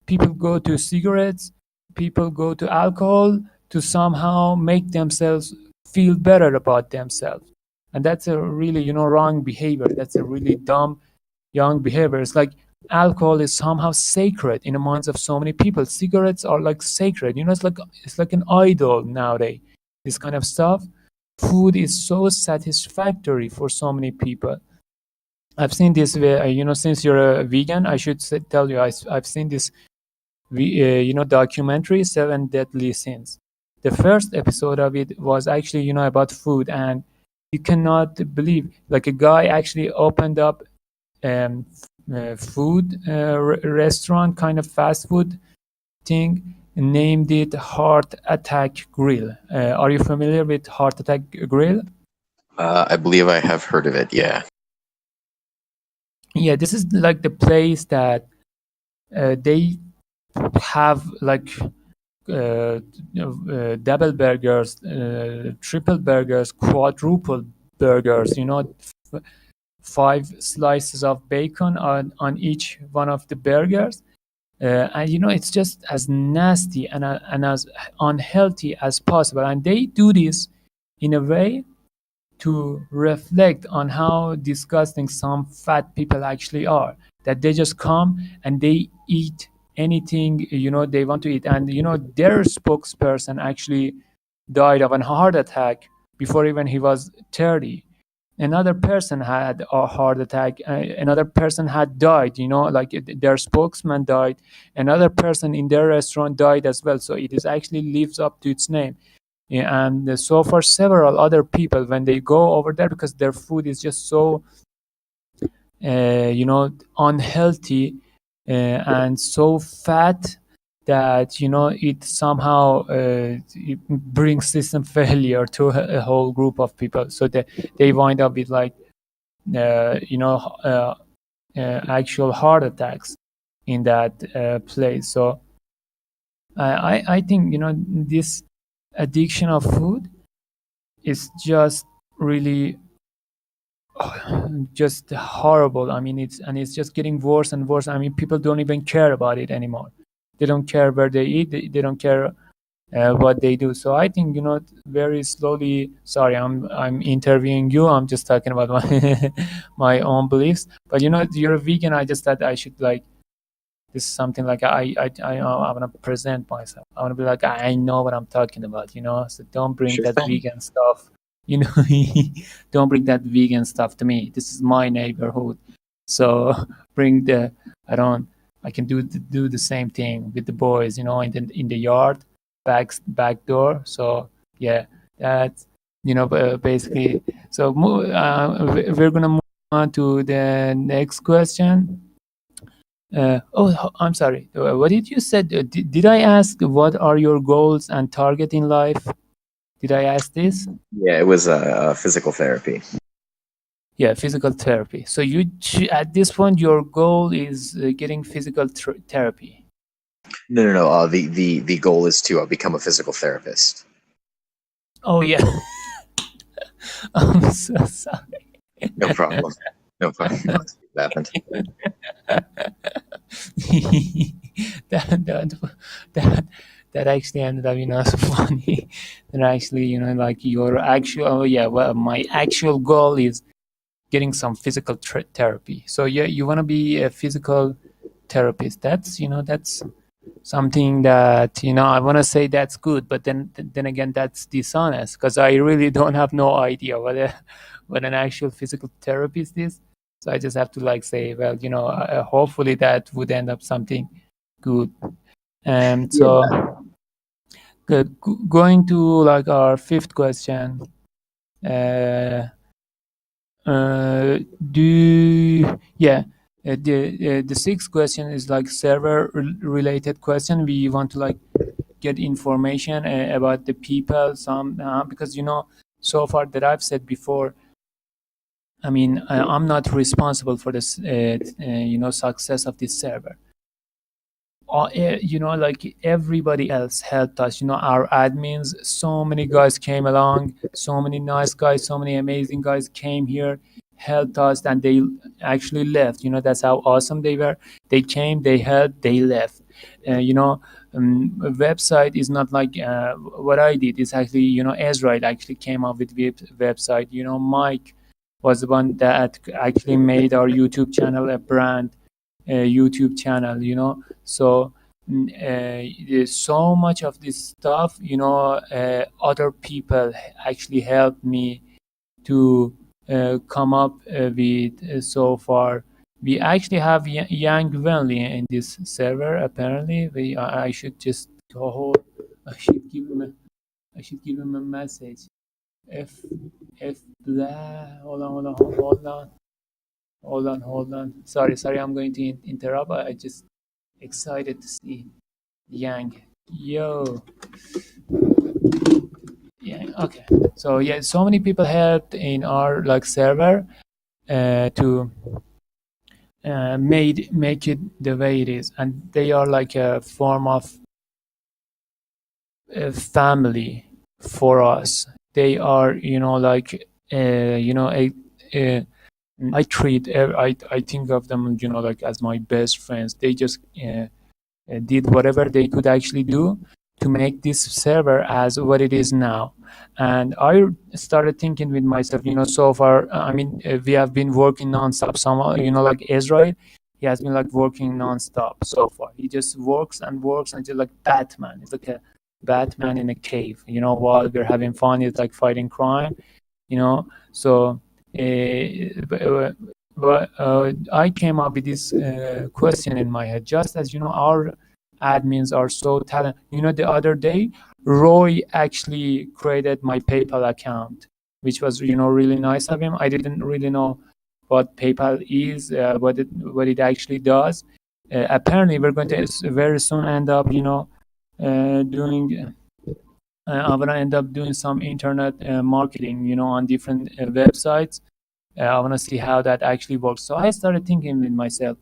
people go to cigarettes, people go to alcohol to somehow make themselves feel better about themselves. And that's a really, wrong behavior. That's a really dumb young behavior. It's like alcohol is somehow sacred in the minds of so many people. Cigarettes are like sacred. It's like an idol nowadays. This kind of stuff. Food is so satisfactory for so many people. I've seen this. Since you're a vegan, I should tell you, I've seen this documentary, Seven Deadly Sins. The first episode of it was actually, about food, and you cannot believe, like, a guy actually opened up um, food restaurant, kind of fast food thing, named it Heart Attack Grill. Are you familiar with Heart Attack Grill? I believe I have heard of it, yeah. Yeah, this is like the place that they have like double burgers, triple burgers, quadruple burgers. Five slices of bacon on each one of the burgers, and it's just as nasty and as unhealthy as possible. And they do this in a way to reflect on how disgusting some fat people actually are, that they just come and they eat anything they want to eat. And their spokesperson actually died of a heart attack before even he was 30. Another person had a heart attack, another person had died, like their spokesman died, another person in their restaurant died as well. So it is actually lives up to its name. Yeah, and so for several other people, when they go over there, because their food is just so unhealthy and so fat, that it somehow it brings system failure to a whole group of people. So they wind up with like actual heart attacks in that place. So I think this addiction of food is just really just horrible. I mean, it's just getting worse and worse. I mean, people don't even care about it anymore. They don't care where they eat. They don't care what they do. So I think, very slowly. Sorry, I'm interviewing you. I'm just talking about my my own beliefs. But you're a vegan. I just thought I should like this is something like I want to present myself. I want to be like I know what I'm talking about. So don't bring Sure that thing. vegan stuff. You know, don't bring that vegan stuff to me. This is my neighborhood. So bring the I don't. I can do the same thing with the boys. In the yard, back door. So yeah, that's basically. So we're gonna move on to the next question. I'm sorry. What did you said? Did I ask what are your goals and target in life? Did I ask this? Yeah, it was physical therapy. Yeah, physical therapy. So at this point, your goal is getting physical therapy. No, no, no. The goal is to become a physical therapist. Oh yeah, I'm so sorry. No problem. No problem. No, it happened. that that that that actually ended up so funny. That actually like your actual oh yeah well my actual goal is getting some physical therapy. So yeah, you want to be a physical therapist. That's something that I want to say that's good, but then again that's dishonest because I really don't have no idea what an actual physical therapist is. So I just have to like say, well, hopefully that would end up something good. And Yeah. so going to like our fifth question. Uh, Uh, do yeah. The sixth question is like server related question. We want to like get information about the people. Some because so far that I've said before. I mean, I'm not responsible for this success of this server. Like everybody else helped us. Our admins, so many guys came along, so many nice guys, so many amazing guys came here, helped us, and they actually left. That's how awesome they were. They came, they helped, they left. A website is not like what I did. It's actually, Israel actually came up with website. Mike was the one that actually made our YouTube channel a brand YouTube channel. So there's so much of this stuff. Other people actually helped me to come up with so far. We actually have Yang Wenli in this server. Apparently, I should just go. I should give him a. I should give him a message. F F blah. Hold on. Sorry. I'm going to interrupt. I just excited to see Yang. Yo. Yeah. Okay. So yeah, so many people helped in our like server to make it the way it is, and they are like a form of family for us. They are like a I treat I think of them like as my best friends. They just did whatever they could actually do to make this server as what it is now. And I started thinking with myself, so far, I mean, we have been working nonstop. Some, like Israel, he has been like working nonstop so far. He just works and works until like Batman. It's like a Batman in a cave, while we're having fun, it's like fighting crime, so but I came up with this question in my head, just as our admins are so talented. The other day, Roy actually created my PayPal account, which was really nice of him. I didn't really know what PayPal is, what it actually does. Apparently, we're going to very soon end up, doing. I'm gonna end up doing some internet marketing, on different websites. I want to see how that actually works. So I started thinking with myself,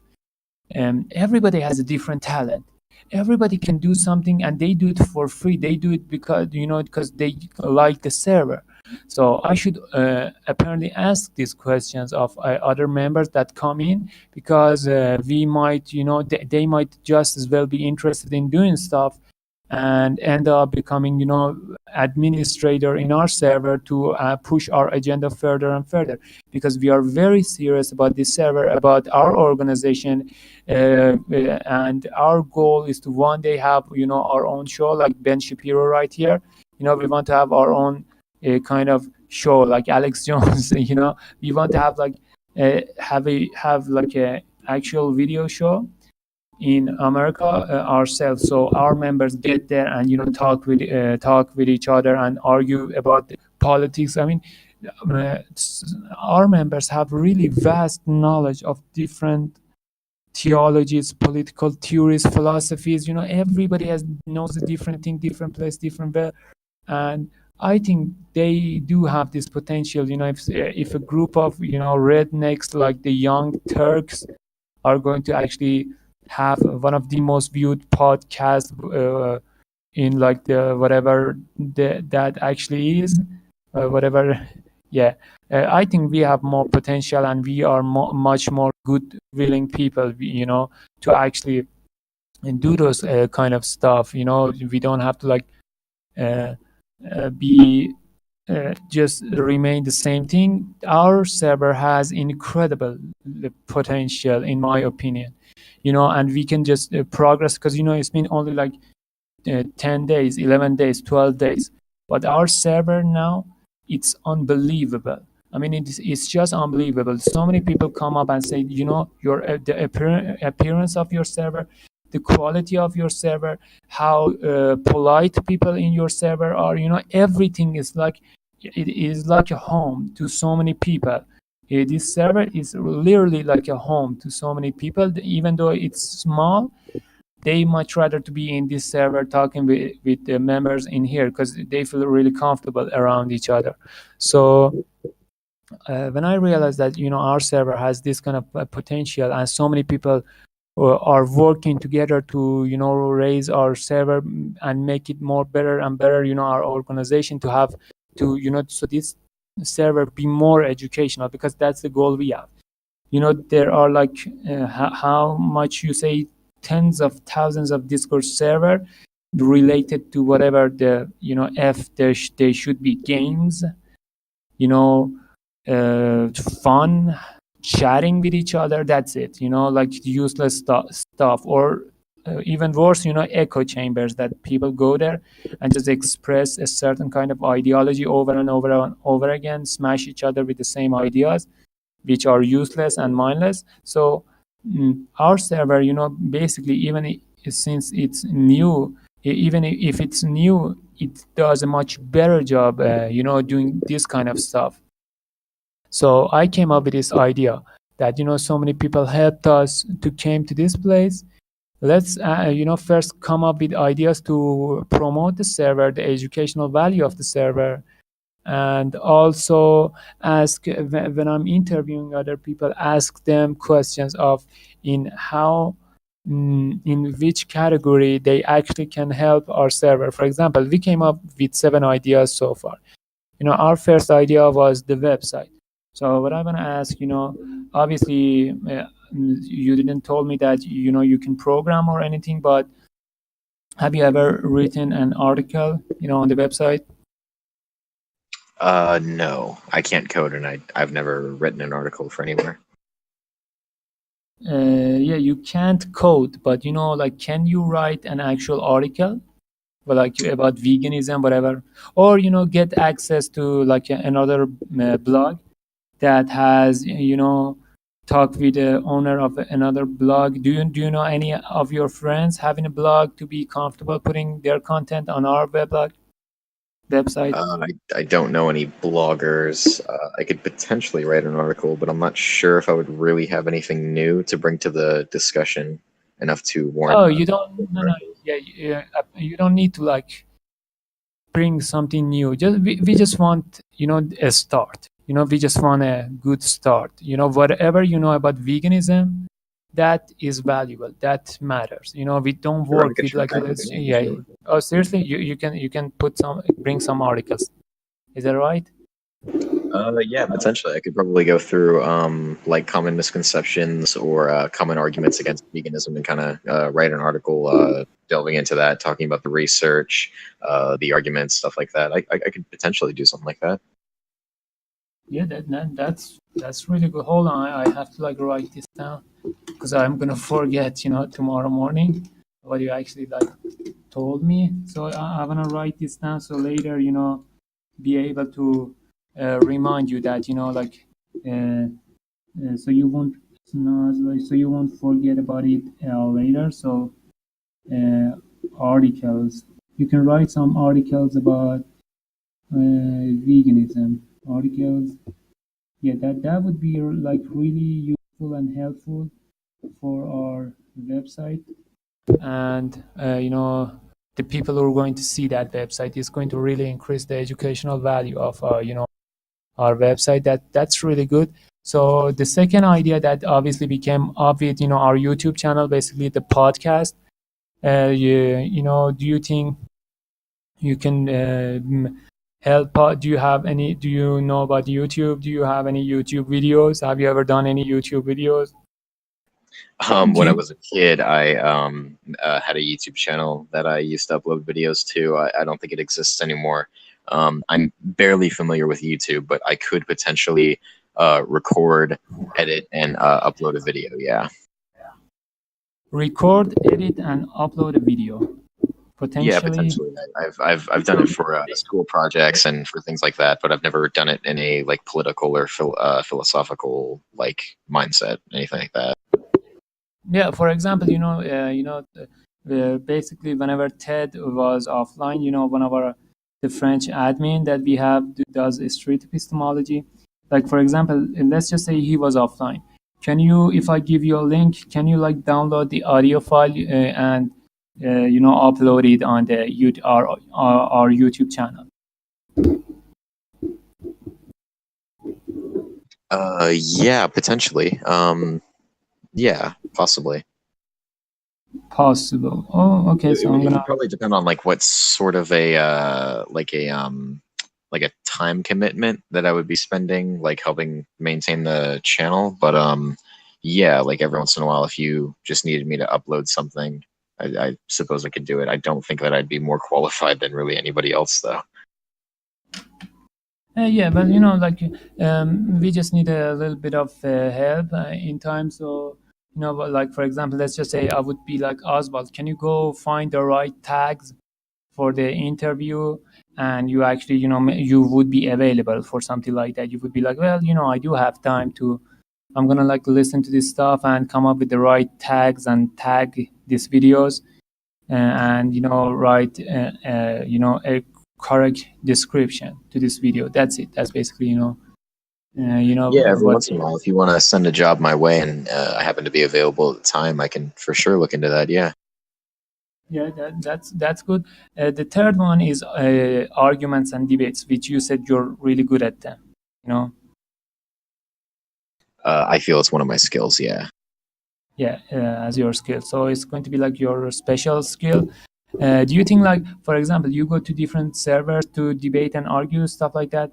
everybody has a different talent. Everybody can do something and they do it for free. They do it because they like the server. So I should apparently ask these questions of other members that come in, because we might, they might just as well be interested in doing stuff and end up becoming, administrator in our server to push our agenda further and further, because we are very serious about this server, about our organization, and our goal is to one day have, our own show like Ben Shapiro right here. We want to have our own kind of show like Alex Jones. We want to have like have like a actual video show in America ourselves, so our members get there and talk with each other and argue about the politics. I mean, uh, our members have really vast knowledge of different theologies, political theories, philosophies. Everybody has knows a different thing, different place, different way, and I think they do have this potential. If a group of rednecks like the Young Turks are going to actually have one of the most viewed podcasts in like the whatever that actually is, whatever. Yeah, I think we have more potential, and we are much more good willing people, to actually do those kind of stuff. We don't have to like uh, be just remain the same thing. Our server has incredible potential, in my opinion, and we can just progress, because it's been only like 10 days, 11 days, 12 days. But our server now, it's unbelievable. I mean, it's just unbelievable. So many people come up and say, the appearance of your server, the quality of your server, how polite people in your server are. Everything is like, it is like a home to so many people. This server is literally like a home to so many people, even though it's small. They much rather to be in this server talking with the members in here, because they feel really comfortable around each other. So when I realized that our server has this kind of potential, and so many people are working together to raise our server and make it more better and better, our organization to have to so this server be more educational, because that's the goal we have. There are like how much you say, tens of thousands of Discord server related to whatever the if they should be games, you know fun, chatting with each other. That's it. Like useless stuff, or even worse, echo chambers that people go there and just express a certain kind of ideology over and over and over again, smash each other with the same ideas, which are useless and mindless. So our server, basically, since it's new, even if it's new, it does a much better job, doing this kind of stuff. So I came up with this idea that so many people helped us to came to this place. Let's first come up with ideas to promote the server, the educational value of the server, and also ask, when I'm interviewing other people, ask them questions of in how, in which category they actually can help our server. For example, we came up with 7 ideas so far. Our first idea was the website. So what I want to ask, obviously, you didn't told me that you can program or anything, but have you ever written an article on the website? No, I can't code, and I've never written an article for anywhere. Yeah, you can't code, but like, can you write an actual article, well, like about veganism, whatever, or get access to like another blog that has talk with the owner of another blog? Do you know any of your friends having a blog to be comfortable putting their content on our website? I don't know any bloggers. I could potentially write an article, but I'm not sure if I would really have anything new to bring to the discussion enough to warrant Oh, you don't? No, articles. yeah, you don't need to like bring something new. We just want a start. We just want a good start. Whatever about veganism, that is valuable. That matters. We don't Sure, I work could with try. like, let's, yeah. Oh, seriously, you can put some, bring some articles. Is that right? Yeah, potentially. I could probably go through like common misconceptions or common arguments against veganism and kind of write an article delving into that, talking about the research, the arguments, stuff like that. I could potentially do something like that. Yeah, that's really good. Hold on, I have to like write this down because I'm gonna forget, tomorrow morning what you actually like told me. So I'm gonna write this down so later, be able to remind you that, like, uh, so you won't, so you won't forget about it later. So uh, articles, you can write some articles about veganism. Articles, yeah, that would be like really useful and helpful for our website. And the people who are going to see that website is going to really increase the educational value of our website. That's really good. So the second idea that obviously became obvious, our YouTube channel, basically the podcast. Do you think you can help? Do you have any? Do you know about YouTube? Do you have any YouTube videos? Have you ever done any YouTube videos? Do When I you, was a kid, I had a YouTube channel that I used to upload videos to. I don't think it exists anymore. I'm barely familiar with YouTube, but I could potentially record, edit, and upload a video. Yeah. record, edit, and upload a video. Yeah, Potentially, potentially. I've done it for school projects and for things like that, but I've never done it in a like political or philosophical like mindset, anything like that. yeah. For example, basically, whenever Ted was offline, one of our the French admin that we have does street epistemology. Like for example, let's just say he was offline. Can you, if I give you a link, can you like download the audio file and upload it on the our YouTube channel? Yeah, potentially. Yeah, possibly. Possible. Oh, okay. So I'm It gonna. would probably depend on like what sort of a like a time commitment that I would be spending like helping maintain the channel. But yeah, like every once in a while, if you just needed me to upload something, I suppose I could do it. I don't think that I'd be more qualified than really anybody else, though. Yeah, but like we just need a little bit of help in time. So, but like for example, let's just say I would be like Oswald. Can you go find the right tags for the interview? And you actually, you would be available for something like that. You would be like, well, I do have time to. I'm gonna like listen to this stuff and come up with the right tags and tag these videos and write a correct description to this video. That's it. That's basically Yeah, every what. once in a while, if you want to send a job my way and I happen to be available at the time, I can for sure look into that. Yeah. Yeah, that's good. The third one is arguments and debates, which you said you're really good at them. You know, I feel it's one of my skills. Yeah. yeah, as your skill. So it's going to be like your special skill. Do you think, like, for example, you go to different servers to debate and argue stuff like that?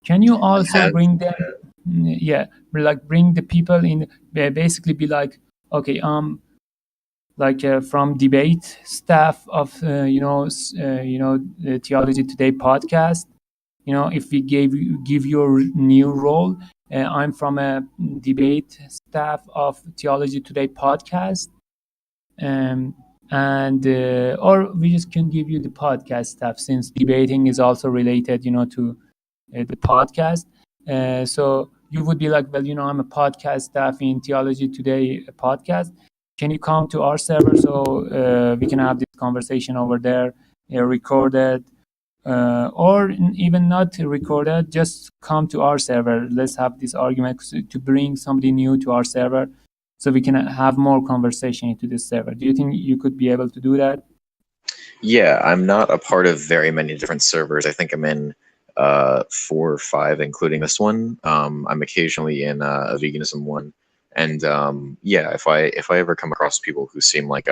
Can you I also have. bring them? Yeah, like bring the people in. Basically, be like, okay, like from debate staff of the Theology Today podcast. If we give you a new role, I'm from a debate staff of Theology Today podcast, um, and or we just can give you the podcast stuff since debating is also related, to the podcast. So you would be like, well, I'm a podcast staff in Theology Today podcast. Can you come to our server so we can have this conversation over there, recorded, or even not recorded? Just come to our server. Let's have this argument to bring somebody new to our server so we can have more conversation into this server. Do you think you could be able to do that? Yeah, I'm not a part of very many different servers. I think I'm in four or five, including this one. I'm occasionally in a veganism one, and yeah, if I ever come across people who seem like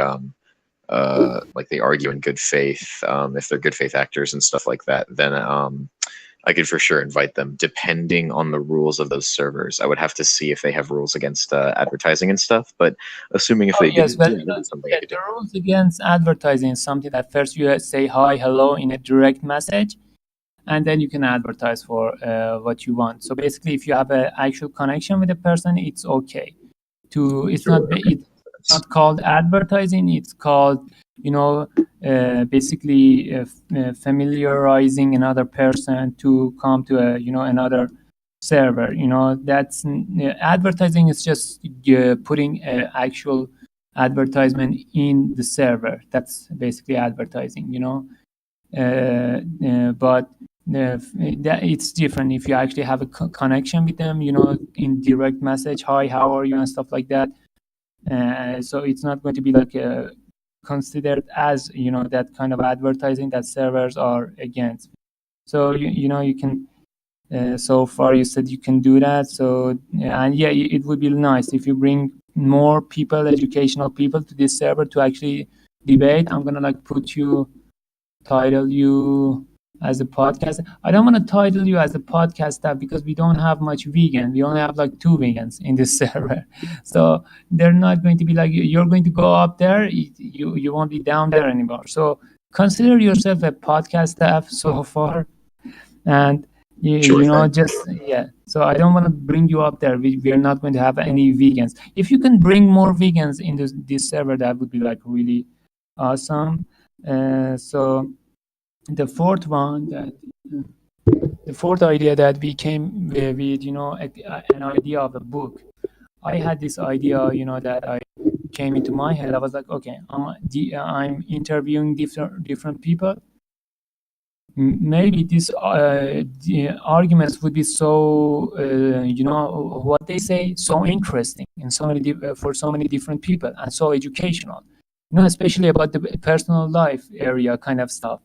they argue in good faith, if they're good faith actors and stuff like that, then I could for sure invite them, depending on the rules of those servers. I would have to see if they have rules against advertising and stuff, but assuming if Oh they yes, didn't, well, yeah, that is something I yeah, could the do. rules against advertising is something that first you say hi, hello in a direct message, and then you can advertise for what you want. So basically, if you have an actual connection with a person, it's okay. It's not Sure. Okay. it's not called advertising. It's called, basically familiarizing another person to come to a, another server. That's advertising is just putting actual advertisement in the server. That's basically advertising. But it's different if you actually have a connection with them, in direct message, hi, how are you, and stuff like that. So it's not going to be like considered as, that kind of advertising that servers are against. So you can. So far, you said you can do that. So and yeah, it would be nice if you bring more people, educational people, to this server to actually debate. I'm gonna like title you as a podcast. I don't want to title you as a podcast staff because we don't have much vegan. We only have like two vegans in this server. So they're not going to be like, you're going to go up there, you won't be down there anymore. So consider yourself a podcast staff so far. And Sure thing. just, yeah. So I don't want to bring you up there. We are not going to have any vegans. If you can bring more vegans in this server, that would be like really awesome. So the fourth one that the fourth idea that we came with, an idea of a book. I had this idea, that I came into my head. I was like, okay, I'm interviewing different people. Maybe these the arguments would be so, what they say, so interesting and so many for so many different people, and so educational, especially about the personal life area kind of stuff,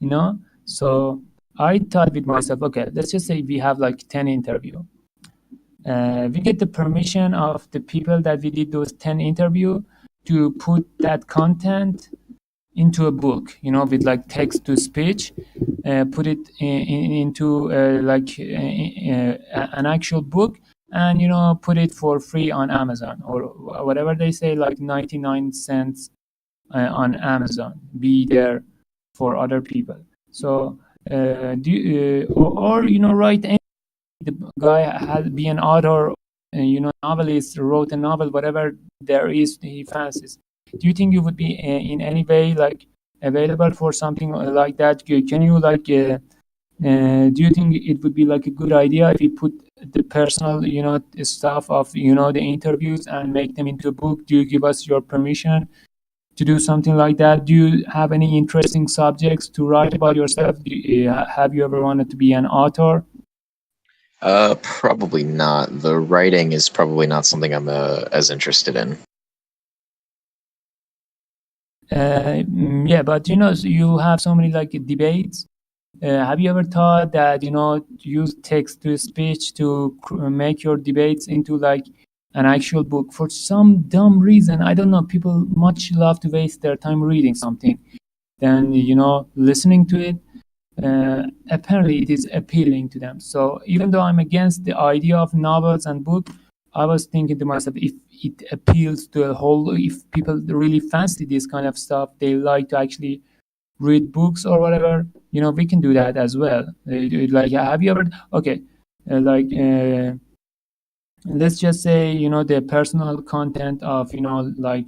you know so I thought with myself, okay, let's just say we have like 10 interview. We get the permission of the people that we did those 10 interview to put that content into a book, with like text to speech, put it into like an actual book, and put it for free on Amazon or whatever they say, like 99 cents on Amazon, be there for other people. So or write any, the guy had be an author, novelist, wrote a novel, whatever there is he fancies. Do you think you would be in any way like available for something like that? Can you like do you think it would be like a good idea if we put the personal, stuff of, the interviews and make them into a book? Do you give us your permission to do something like that? Do you have any interesting subjects to write about yourself? Have you ever wanted to be an author? Probably not. The writing is probably not something I'm as interested in. Yeah, but so you have so many like debates. Have you ever thought that use text to speech to make your debates into like an actual book? For some dumb reason, I don't know, people much love to waste their time reading something than listening to it. Apparently it is appealing to them. So even though I'm against the idea of novels and books, I was thinking to myself, if it appeals to a whole, if people really fancy this kind of stuff, they like to actually read books or whatever, we can do that as well. Like, have you ever, okay, like, let's just say, the personal content of, like,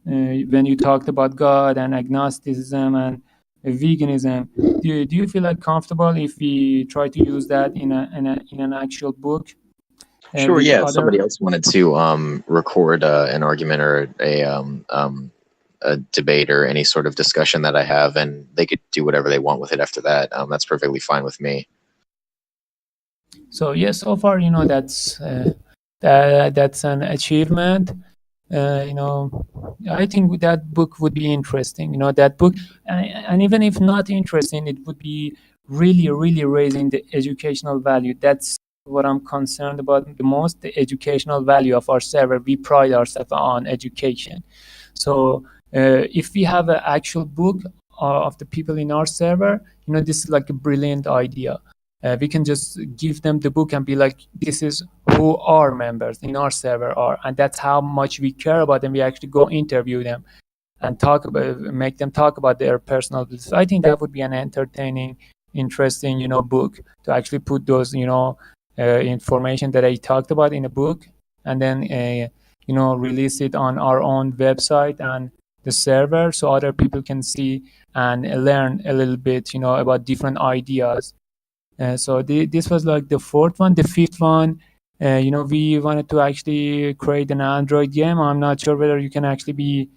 when you talked about God and agnosticism and veganism, do you feel like comfortable if we try to use that in an actual book Sure, with yeah. If somebody other? else wanted to record an argument or a debate or any sort of discussion that I have, and they could do whatever they want with it after that, that's perfectly fine with me. So yes, so far, that's an achievement. You know, I think that book would be interesting. That book, and even if not interesting, it would be really, really raising the educational value. That's what I'm concerned about the most, the educational value of our server. We pride ourselves on education. So if we have an actual book of the people in our server, this is like a brilliant idea. we can just give them the book and be like, this is who our members in our server are, and that's how much we care about them. We actually go interview them and talk about, make them talk about their personal beliefs. I think that would be an entertaining, interesting, book to actually put those, information that I talked about in a book, and then, release it on our own website and the server so other people can see and learn a little bit, about different ideas. So this was like the fourth one. The fifth one, we wanted to actually create an Android game. I'm not sure whether you can actually be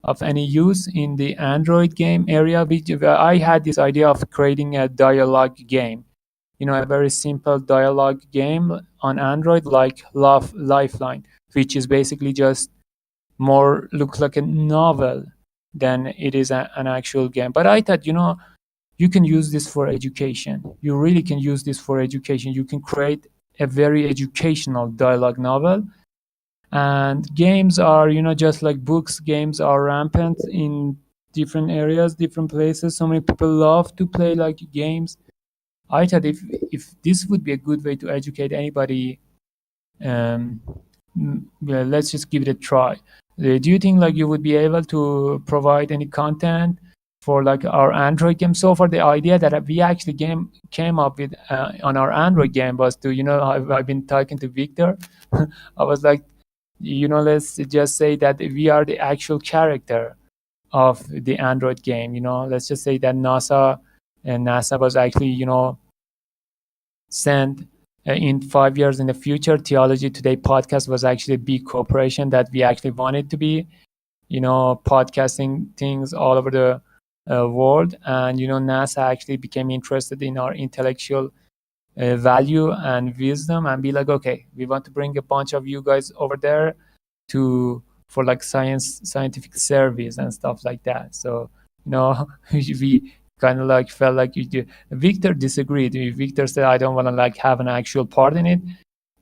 of any use in the Android game area. I had this idea of creating a dialogue game, a very simple dialogue game on Android like Lifeline, which is basically just more looks like a novel than it is an actual game. But I thought, you can use this for education. You really can use this for education. You can create a very educational dialogue novel. And games are, just like books, games are rampant in different areas, different places. So many people love to play like games. I thought if this would be a good way to educate anybody, um, yeah, let's just give it a try. Do you think like you would be able to provide any content for like our Android game? So far, the idea that we actually came up with on our Android game was to, I've been talking to Victor. I was like, let's just say that we are the actual character of the Android game. Let's just say that NASA was actually, sent in 5 years in the future. Theology Today podcast was actually a big corporation that we actually wanted to be, podcasting things all over the world. And, NASA actually became interested in our intellectual value and wisdom and be like, okay, we want to bring a bunch of you guys over there to for like scientific service and stuff like that. So, we kind of like felt like you do. Victor disagreed. Victor said, I don't want to like have an actual part in it.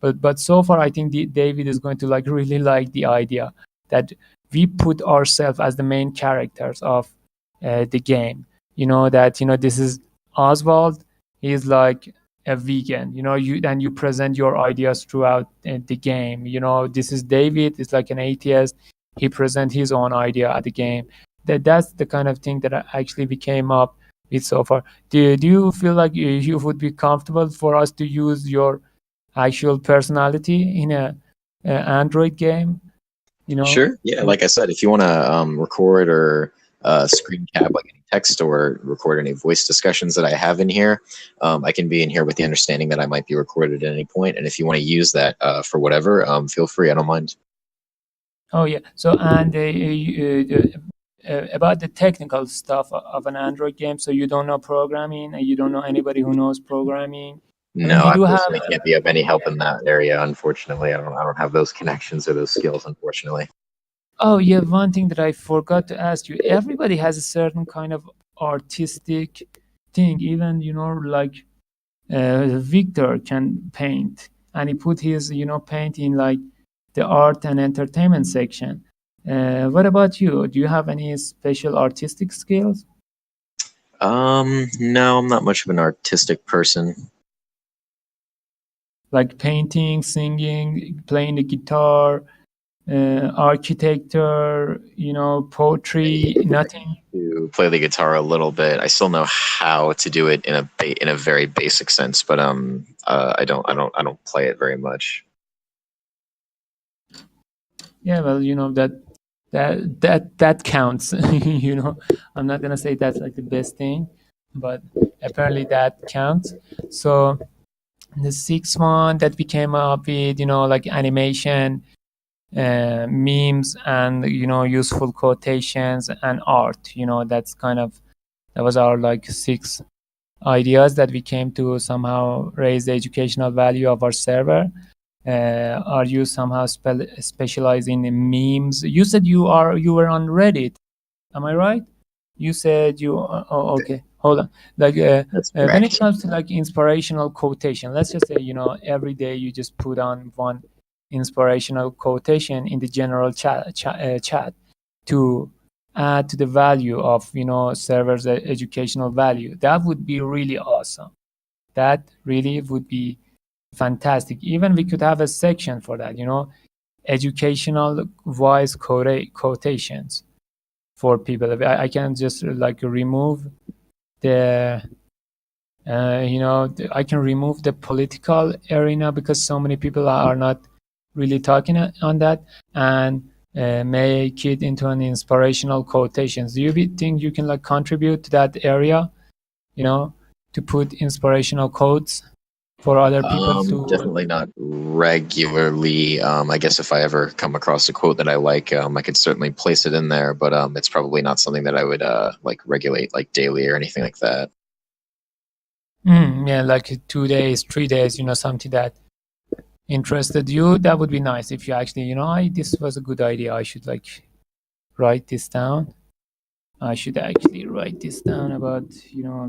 But so far, I think David is going to like really like the idea that we put ourselves as the main characters of the game. That this is Oswald. He's like a vegan. You present your ideas throughout the game. This is David. It's like an atheist. He present his own idea at the game. That's the kind of thing that actually we came up with so far. Do you feel like you would be comfortable for us to use your actual personality in a Android game? Sure. Yeah. And Like I said, if you want to record or screen cap like any text or record any voice discussions that I have in here, I can be in here with the understanding that I might be recorded at any point. And if you want to use that for whatever, feel free. I don't mind. oh yeah. So and about the technical stuff of an Android game. So you don't know programming, and you don't know anybody who knows programming. I mean, No, we I do have. personally can't be of any help in that area. Unfortunately, I don't have those connections or those skills. Unfortunately. Oh yeah, one thing that I forgot to ask you. Everybody has a certain kind of artistic thing. Even like Victor can paint, and he put his paint in like the art and entertainment section. What about you? Do you have any special artistic skills, No, I'm not much of an artistic person. like painting, singing, playing the guitar, architecture, poetry? Nothing. To play the guitar a little bit. I still know how to do it in in a very basic sense, but I don't play it very much. Yeah, well, that counts. I'm not gonna say that's like the best thing, but apparently that counts. So the sixth one that we came up with, like animation, memes, and useful quotations and art. That was our like six ideas that we came to somehow raise the educational value of our server. Are you somehow specialized in memes? You said you were on Reddit. Am I right? You said you. Oh, okay. Hold on. Like That's when it correct. comes to like inspirational quotation, let's just say every day you just put on one inspirational quotation in the general chat to add to the value of server's educational value. That would be really awesome. That really would be fantastic. Even we could have a section for that, educational wise quotations for people. I can just like remove the I can remove the political arena because so many people are not really talking on that, and make it into an inspirational quotations. Do you think you can like contribute to that area, to put inspirational quotes for other people to? Definitely not regularly. I guess if I ever come across a quote that I like, I could certainly place it in there, but it's probably not something that I would like regulate like daily or anything like that. Yeah, like 2 days, 3 days, something that interested you. That would be nice if you actually, this was a good idea. I should like write this down. I should actually write this down about,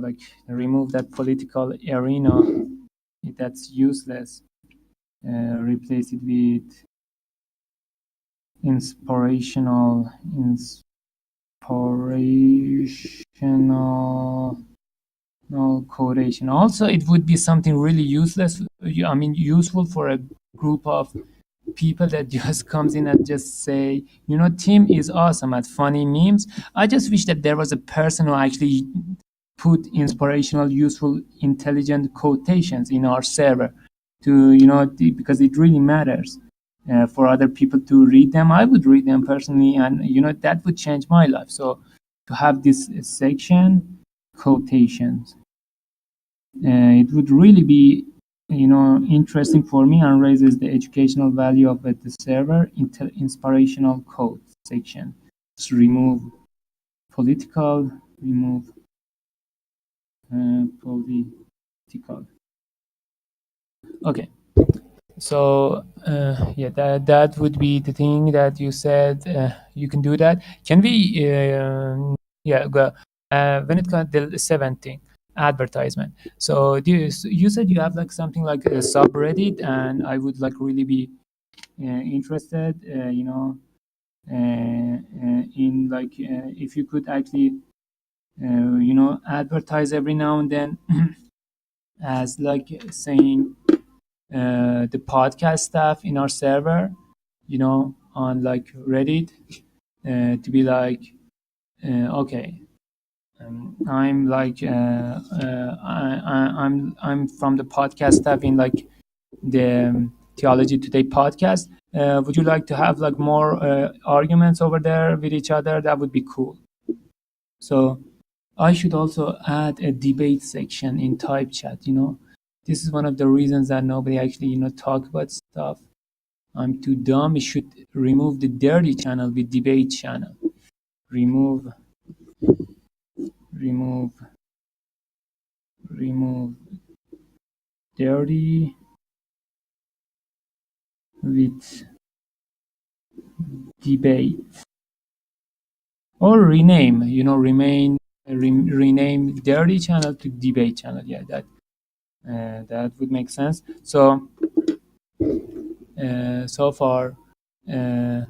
like remove that political arena that's useless. Replace it with inspirational, inspirational no quotation. Also, it would be something really useless. I mean, useful for a group of people that just comes in and just say, Tim is awesome at funny memes. I just wish that there was a person who actually put inspirational, useful, intelligent quotations in our server to, because it really matters. For other people to read them, I would read them personally, and that would change my life. So to have this section, quotations, it would really be interesting for me and raises the educational value of the server. Inspirational quote section. Just remove political, remove political. Okay, so yeah, that would be the thing that you said. You can do that. Can we yeah, go, when it comes to the seventh thing, advertisement. So you said you have like something like a subreddit, and I would like really be interested, in like if you could actually advertise every now and then as like saying the podcast stuff in our server, on like Reddit, to be like, okay, I'm like I'm from the podcast stuff in like the Theology Today podcast. Would you like to have like more arguments over there with each other? That would be cool. So I should also add a debate section in type chat. This is one of the reasons that nobody actually talk about stuff. I'm too dumb. We should remove the dirty channel with debate channel. Remove, remove, remove dirty with debate, or rename. Rename dirty channel to debate channel. Yeah, that would make sense. So so far. Can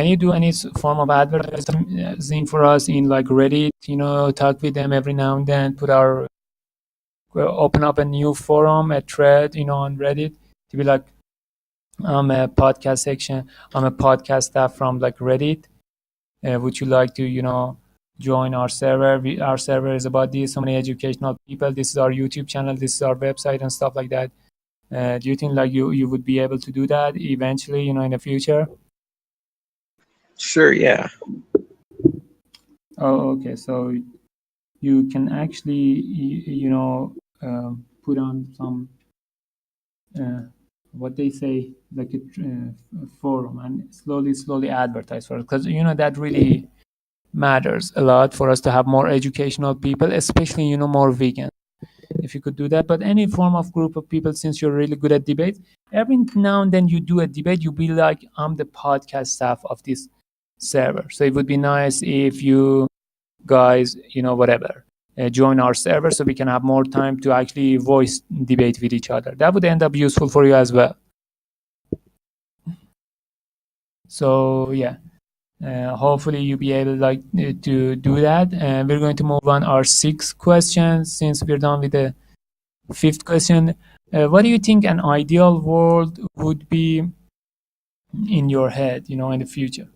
you do any form of advertising for us in like Reddit? Talk with them every now and then. Open up a new forum, a thread, on Reddit to be like, I'm a podcast section. I'm a podcast staff from like Reddit. Would you like to, join our server? Our server is about this. So many educational people. This is our YouTube channel. This is our website and stuff like that. Do you think like you would be able to do that eventually? In the future? Sure, yeah. Oh, okay. So you can actually, put on some, what they say, like a forum, and slowly advertise for it, because that really matters a lot for us to have more educational people, especially more vegan. If you could do that, but any form of group of people, since you're really good at debate, every now and then you do a debate, you be like, I'm the podcast staff of this server. So it would be nice if you guys, whatever, join our server so we can have more time to actually voice debate with each other. That would end up useful for you as well. So yeah, hopefully you'll be able like to do that. And we're going to move on our sixth question since we're done with the fifth question, what do you think an ideal world would be in your head, in the future?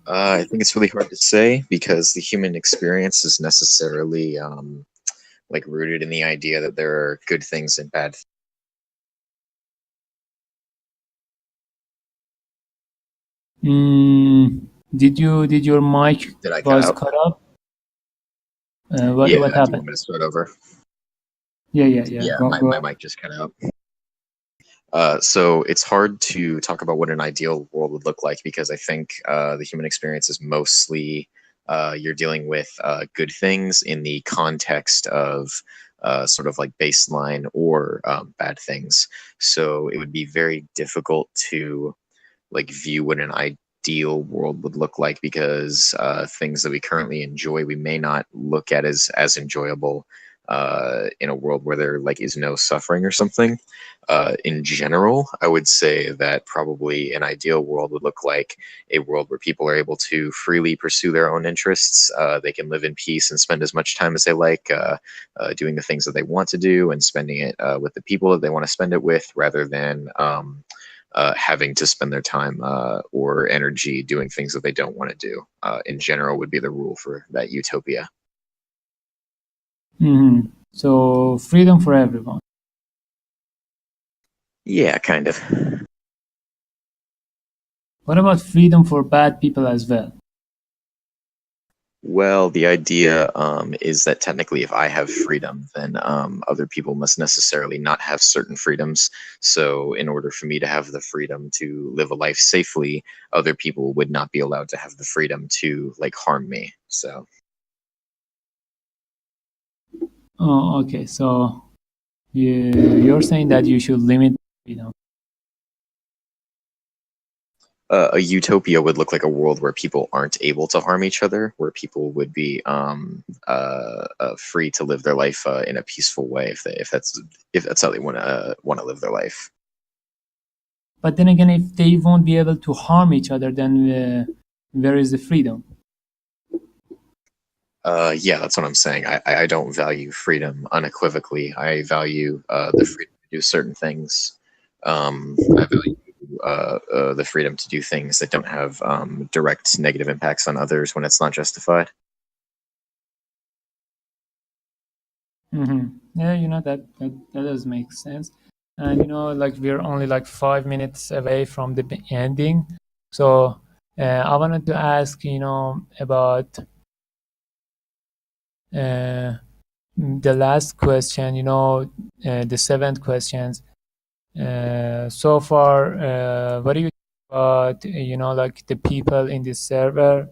I think it's really hard to say because the human experience is necessarily like rooted in the idea that there are good things and bad. Did your mic Did I cut was out? cut off? What Yeah. Do you want happened? me to start over? Yeah. Yeah, Go my go. mic just cut out. So it's hard to talk about what an ideal world would look like because I think the human experience is mostly you're dealing with good things in the context of sort of like baseline or bad things. So it would be very difficult to like view what an ideal world would look like because things that we currently enjoy we may not look at as enjoyable in a world where there like is no suffering or something. In general, I would say that probably an ideal world would look like a world where people are able to freely pursue their own interests. They can live in peace and spend as much time as they like doing the things that they want to do and spending it with the people that they want to spend it with rather than having to spend their time or energy doing things that they don't want to do. In general, would be the rule for that utopia. So freedom for everyone. Yeah, kind of. What about freedom for bad people as well? Well, the idea is that technically, if I have freedom, then other people must necessarily not have certain freedoms. So, in order for me to have the freedom to live a life safely, other people would not be allowed to have the freedom to like harm me. So, Oh, okay. So you're saying that you should limit freedom. a utopia would look like a world where people aren't able to harm each other, where people would be free to live their life in a peaceful way, if that's how they want to live their life. But then again, if they won't be able to harm each other, then where is the freedom? Yeah, that's what I'm saying. I don't value freedom unequivocally. I value the freedom to do certain things. I value the freedom to do things that don't have direct negative impacts on others when it's not justified. Yeah, that does make sense. And like we're only like 5 minutes away from the ending. So I wanted to ask, about the last question, the seventh questions. So far, what do you think about, like the people in this server?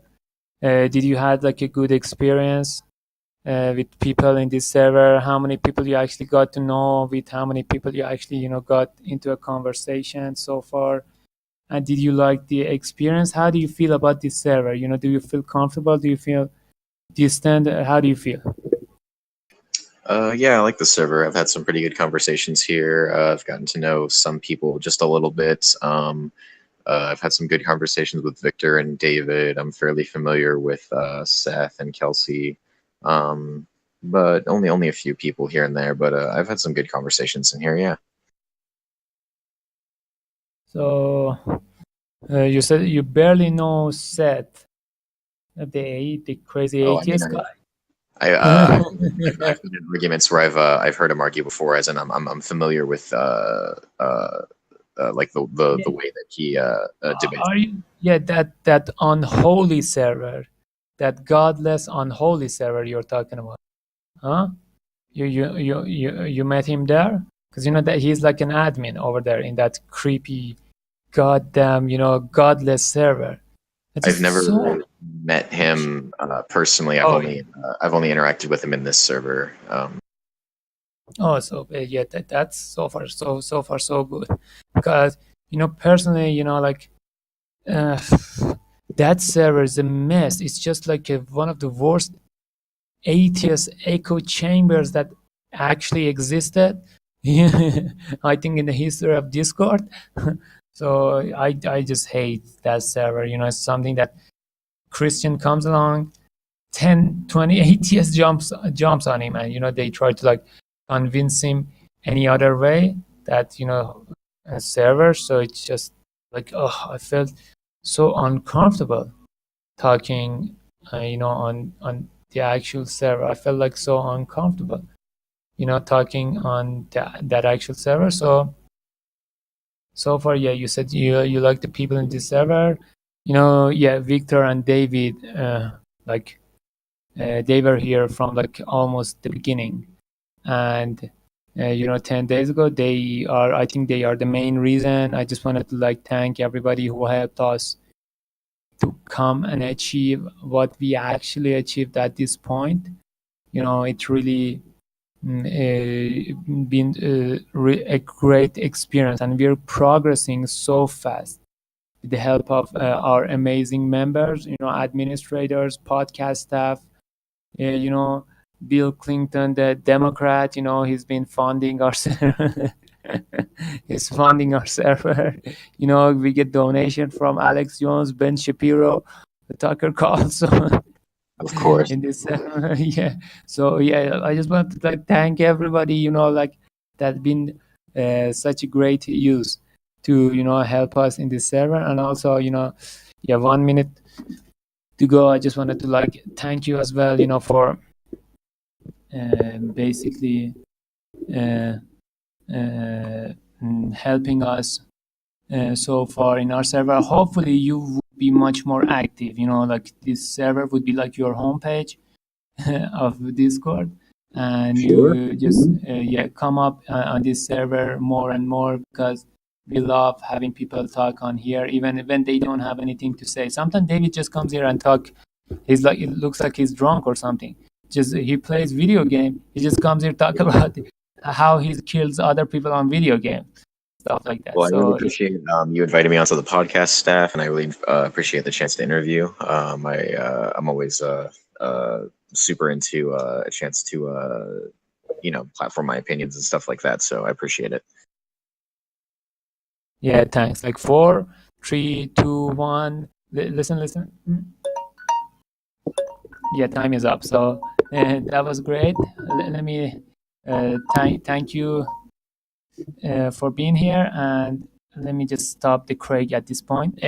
Did you had like a good experience with people in this server? How many people you actually got to know? With how many people you actually, got into a conversation so far? And did you like the experience? How do you feel about this server? Do you feel comfortable? Do you feel distant? How do you feel? Yeah, I like the server. I've had some pretty good conversations here. I've gotten to know some people just a little bit. I've had some good conversations with Victor and David. I'm fairly familiar with Seth and Kelsey, but only a few people here and there. But I've had some good conversations in here. Yeah. So you said you barely know Seth, the crazy Oh, I mean, atheist guy. I've been in arguments where I've heard him argue before, as in I'm familiar with like the Yeah. way that he debates. Are you? Yeah, that unholy server, that godless unholy server you're talking about, huh? You met him there? Because you know that he's like an admin over there in that creepy, goddamn, godless server. It I've is never so. met him personally. Oh yeah. I've only interacted with him in this server. Oh, so yeah, that's so far so good. Because personally, like uh, that server is a mess. It's just like one of the worst atheist echo chambers that actually existed. I think in the history of Discord. So I just hate that server. It's something that Christian comes along, 10, 20 ATS jumps on him, and they try to like convince him any other way that a server. So it's just like, oh, I felt so uncomfortable talking, on the actual server. I felt like so uncomfortable, talking on that actual server. So far, yeah, you said you like the people in this server. Yeah, Victor and David, like they were here from like almost the beginning, and 10 days ago I think they are the main reason. I just wanted to like thank everybody who helped us to come and achieve what we actually achieved at this point. It really been a great experience, and we're progressing so fast with the help of our amazing members, administrators, podcast staff, you know, Bill Clinton, the Democrat, he's been funding our server. He's funding our server. We get donation from Alex Jones, Ben Shapiro, Tucker Carlson. Of course. In this, yeah. So yeah, I just want to like thank everybody, like that been such a great use to help us in this server. And also, yeah, 1 minute to go. I just wanted to like thank you as well, for basically uh, helping us so far in our server. Hopefully, you would be much more active. Like this server would be like your homepage of Discord, and Sure. you just yeah, come up on this server more and more, because we love having people talk on here, even when they don't have anything to say. Sometimes David just comes here and talk. He's like, it looks like he's drunk or something. Just he plays video game. He just comes here talk about how he kills other people on video game, stuff like that. Well, I really So yeah, appreciate you inviting me onto the podcast staff, and I really appreciate the chance to interview. I'm always super into a chance to platform my opinions and stuff like that. So I appreciate it. yeah, thanks. Like 4, 3, 2, 1. Listen. Yeah, time is up. So that was great. Let me thank you for being here, and let me just stop the Craig at this point.